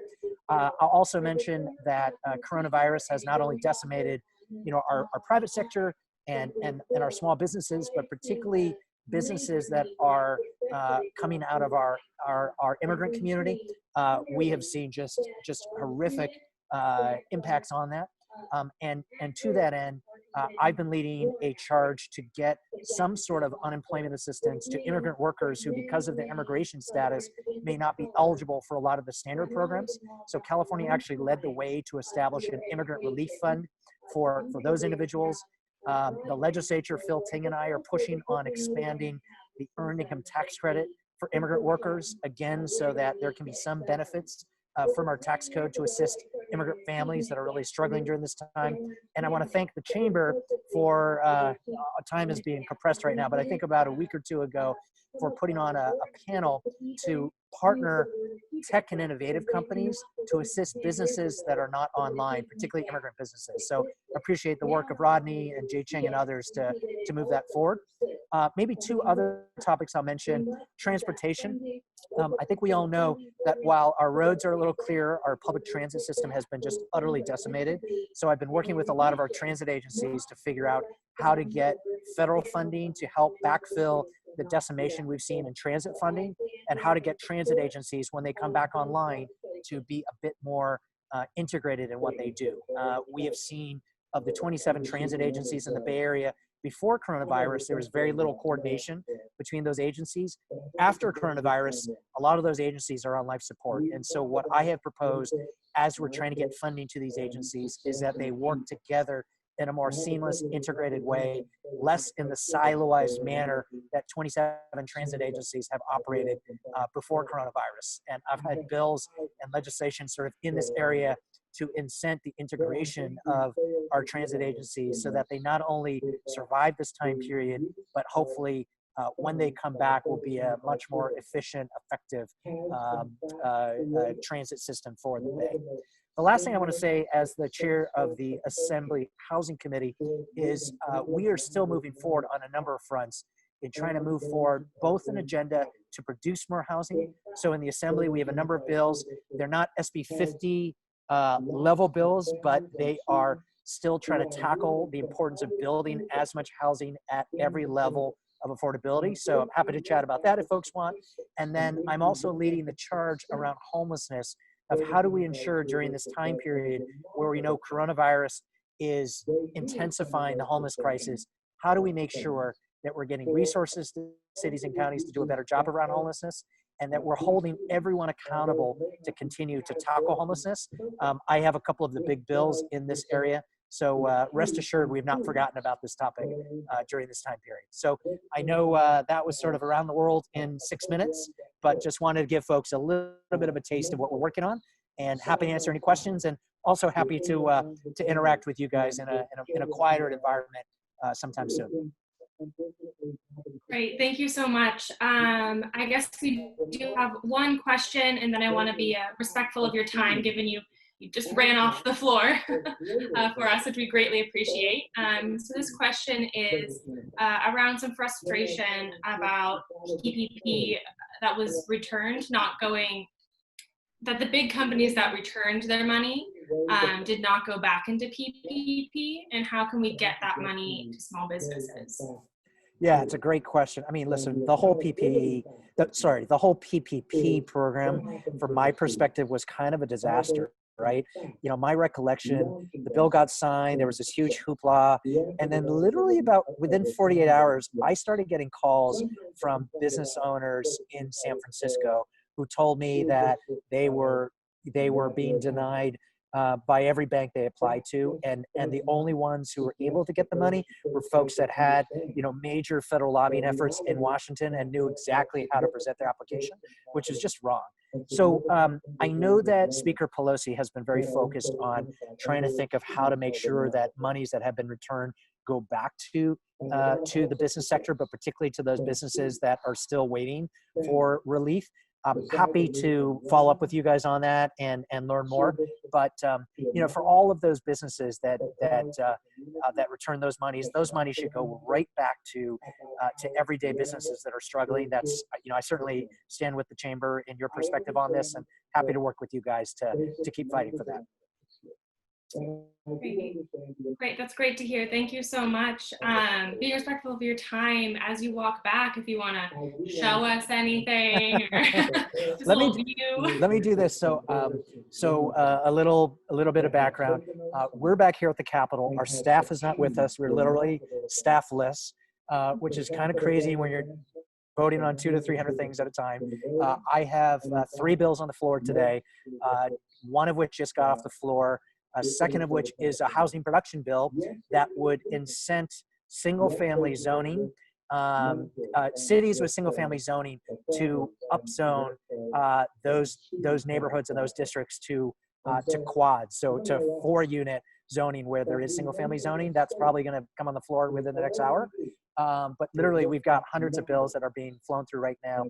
H: I'll also mention that coronavirus has not only decimated, our private sector and our small businesses, but particularly businesses that are coming out of our immigrant community. We have seen just horrific impacts on that. And to that end, I've been leading a charge to get some sort of unemployment assistance to immigrant workers who, because of their immigration status, may not be eligible for a lot of the standard programs. So California actually led the way to establish an immigrant relief fund for those individuals. The legislature, Phil Ting and I, are pushing on expanding the earned income tax credit for immigrant workers, again, so that there can be some benefits from our tax code to assist immigrant families that are really struggling during this time. And I want to thank the Chamber for, time is being compressed right now, but I think about a week or two ago for putting on a panel to partner tech and innovative companies to assist businesses that are not online, particularly immigrant businesses. So appreciate the work of Rodney and Jay Cheng and others to move that forward. Maybe two other topics I'll mention. Transportation. I think we all know that while our roads are a little clearer, our public transit system has been just utterly decimated. So I've been working with a lot of our transit agencies to figure out how to get federal funding to help backfill the decimation we've seen in transit funding, and how to get transit agencies, when they come back online, to be a bit more integrated in what they do. We have seen, of the 27 transit agencies in the Bay Area before coronavirus, there was very little coordination between those agencies. After coronavirus, a lot of those agencies are on life support. And so what I have proposed, as we're trying to get funding to these agencies, is that they work together in a more seamless, integrated way, less in the siloized manner that 27 transit agencies have operated before coronavirus. And I've had bills and legislation sort of in this area to incent the integration of our transit agencies so that they not only survive this time period, but hopefully when they come back will be a much more efficient, effective transit system for the Bay. The last thing I want to say as the chair of the Assembly Housing Committee is we are still moving forward on a number of fronts in trying to move forward both an agenda to produce more housing. So in the Assembly, we have a number of bills. They're not SB 50 level bills, but they are still trying to tackle the importance of building as much housing at every level of affordability. So I'm happy to chat about that if folks want. And then I'm also leading the charge around homelessness, of how do we ensure during this time period where we know coronavirus is intensifying the homeless crisis, how do we make sure that we're getting resources to cities and counties to do a better job around homelessness, and that we're holding everyone accountable to continue to tackle homelessness. I have a couple of the big bills in this area, so rest assured we've not forgotten about this topic during this time period. So I know that was sort of around the world in 6 minutes, but just wanted to give folks a little bit of a taste of what we're working on, and happy to answer any questions, and also happy to interact with you guys in a quieter environment sometime soon.
C: Great, thank you so much. I guess we do have one question, and then I want to be respectful of your time, given you just ran off the floor for us, which we greatly appreciate. So this question is around some frustration about PPP that was returned, that the big companies that returned their money did not go back into PPP, and how can we get that money to small businesses?
H: Yeah, it's a great question. I mean, listen, the whole PPP program, from my perspective, was kind of a disaster, right? You know, my recollection, the bill got signed, there was this huge hoopla, and then literally within 48 hours, I started getting calls from business owners in San Francisco who told me that they were being denied by every bank they applied to, and the only ones who were able to get the money were folks that had, you know, major federal lobbying efforts in Washington and knew exactly how to present their application, which is just wrong. So I know that Speaker Pelosi has been very focused on trying to think of how to make sure that monies that have been returned go back to the business sector, but particularly to those businesses that are still waiting for relief. I'm happy to follow up with you guys on that and learn more. But you know, for all of those businesses that return those monies should go right back to everyday businesses that are struggling. That's, you know, I certainly stand with the chamber in your perspective on this, and happy to work with you guys to keep fighting for that.
C: Great, that's great to hear. Thank you so much. Be respectful of your time as you walk back. If you want to show us anything, or
H: let me do this. So a little bit of background. We're back here at the Capitol. Our staff is not with us. We're literally staffless, which is kind of crazy when you're voting on 200 to 300 things at a time. I have 3 bills on the floor today, one of which just got off the floor. A second of which is a housing production bill that would incent single-family zoning, cities with single-family zoning to upzone those neighborhoods and those districts to quads, so to 4-unit zoning where there is single-family zoning. That's probably going to come on the floor within the next hour. But literally, we've got hundreds of bills that are being flown through right now.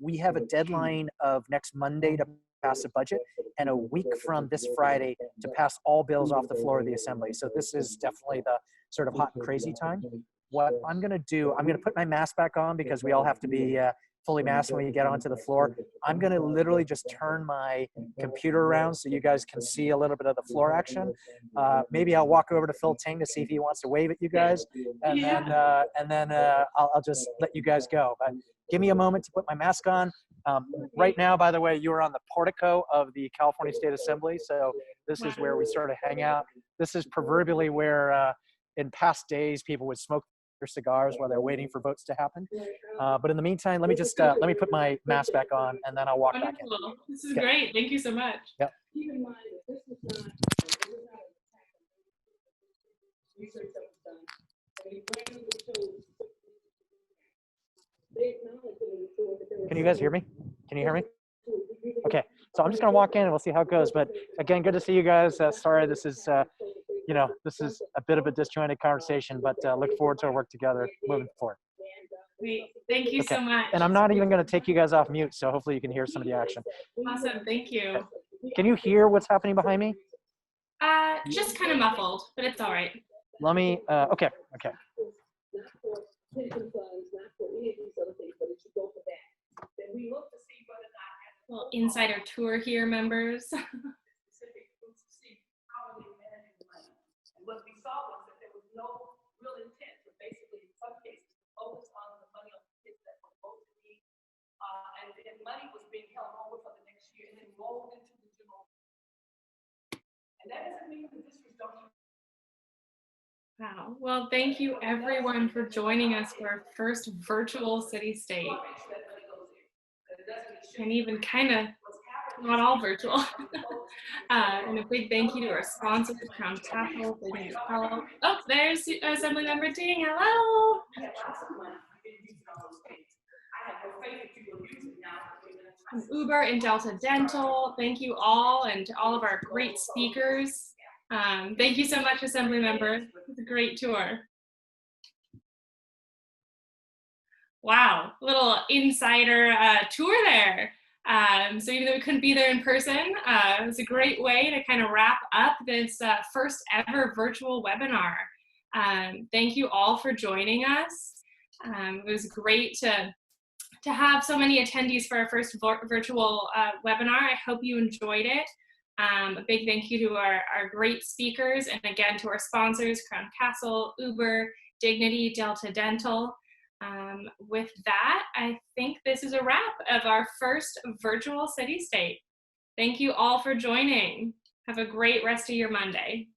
H: We have a deadline of next Monday to pass a budget, and a week from this Friday to pass all bills off the floor of the Assembly. So this is definitely the sort of hot and crazy time. What I'm going to do, I'm going to put my mask back on because we all have to be fully masked when we get onto the floor. I'm going to literally just turn my computer around so you guys can see a little bit of the floor action. Maybe I'll walk over to Phil Ting to see if he wants to wave at you guys, and then I'll just let you guys go. But give me a moment to put my mask on. Right now, by the way, you are on the portico of the California State Assembly, so this is where we sort of hang out. This is proverbially where, in past days, people would smoke their cigars while they're waiting for votes to happen. But in the meantime, let me just let me put my mask back on, and then I'll walk back in.
C: This is great. Thank you so much.
H: Yep. Can you guys hear me? Can you hear me? Okay, so I'm just gonna walk in and we'll see how it goes. But again, good to see you guys. Sorry, this is, you know, this is a bit of a disjointed conversation, but look forward to our work together moving forward.
C: Great. Thank you so much.
H: And I'm not even gonna take you guys off mute, so hopefully you can hear some of the action.
C: Awesome, thank you.
H: Can you hear what's happening behind me?
C: Just kind of muffled, but it's all right.
H: Let me, okay.
C: Well, insider tour here, members.
I: What we saw was that there was no real intent to basically, in some cases, focus on the money on the kids that were supposed to be, and money was being held over for the next year and then rolled into the general. And that doesn't mean the districts don't.
C: Wow. Well, thank you everyone for joining us for our first virtual city state. And even kind of not all virtual. And a big thank you to our sponsors, Crown Capital, for their help. Oh, there's Assemblymember Ting. Hello. Uber and Delta Dental. Thank you all, and to all of our great speakers. Thank you so much, Assemblymember. It's a great tour. Wow, little insider tour there. So even though we couldn't be there in person, it was a great way to kind of wrap up this first ever virtual webinar. Thank you all for joining us. It was great to have so many attendees for our first virtual webinar. I hope you enjoyed it. A big thank you to our great speakers, and again to our sponsors, Crown Castle, Uber, Dignity, Delta Dental. With that, I think this is a wrap of our first virtual city state. Thank you all for joining. Have a great rest of your Monday.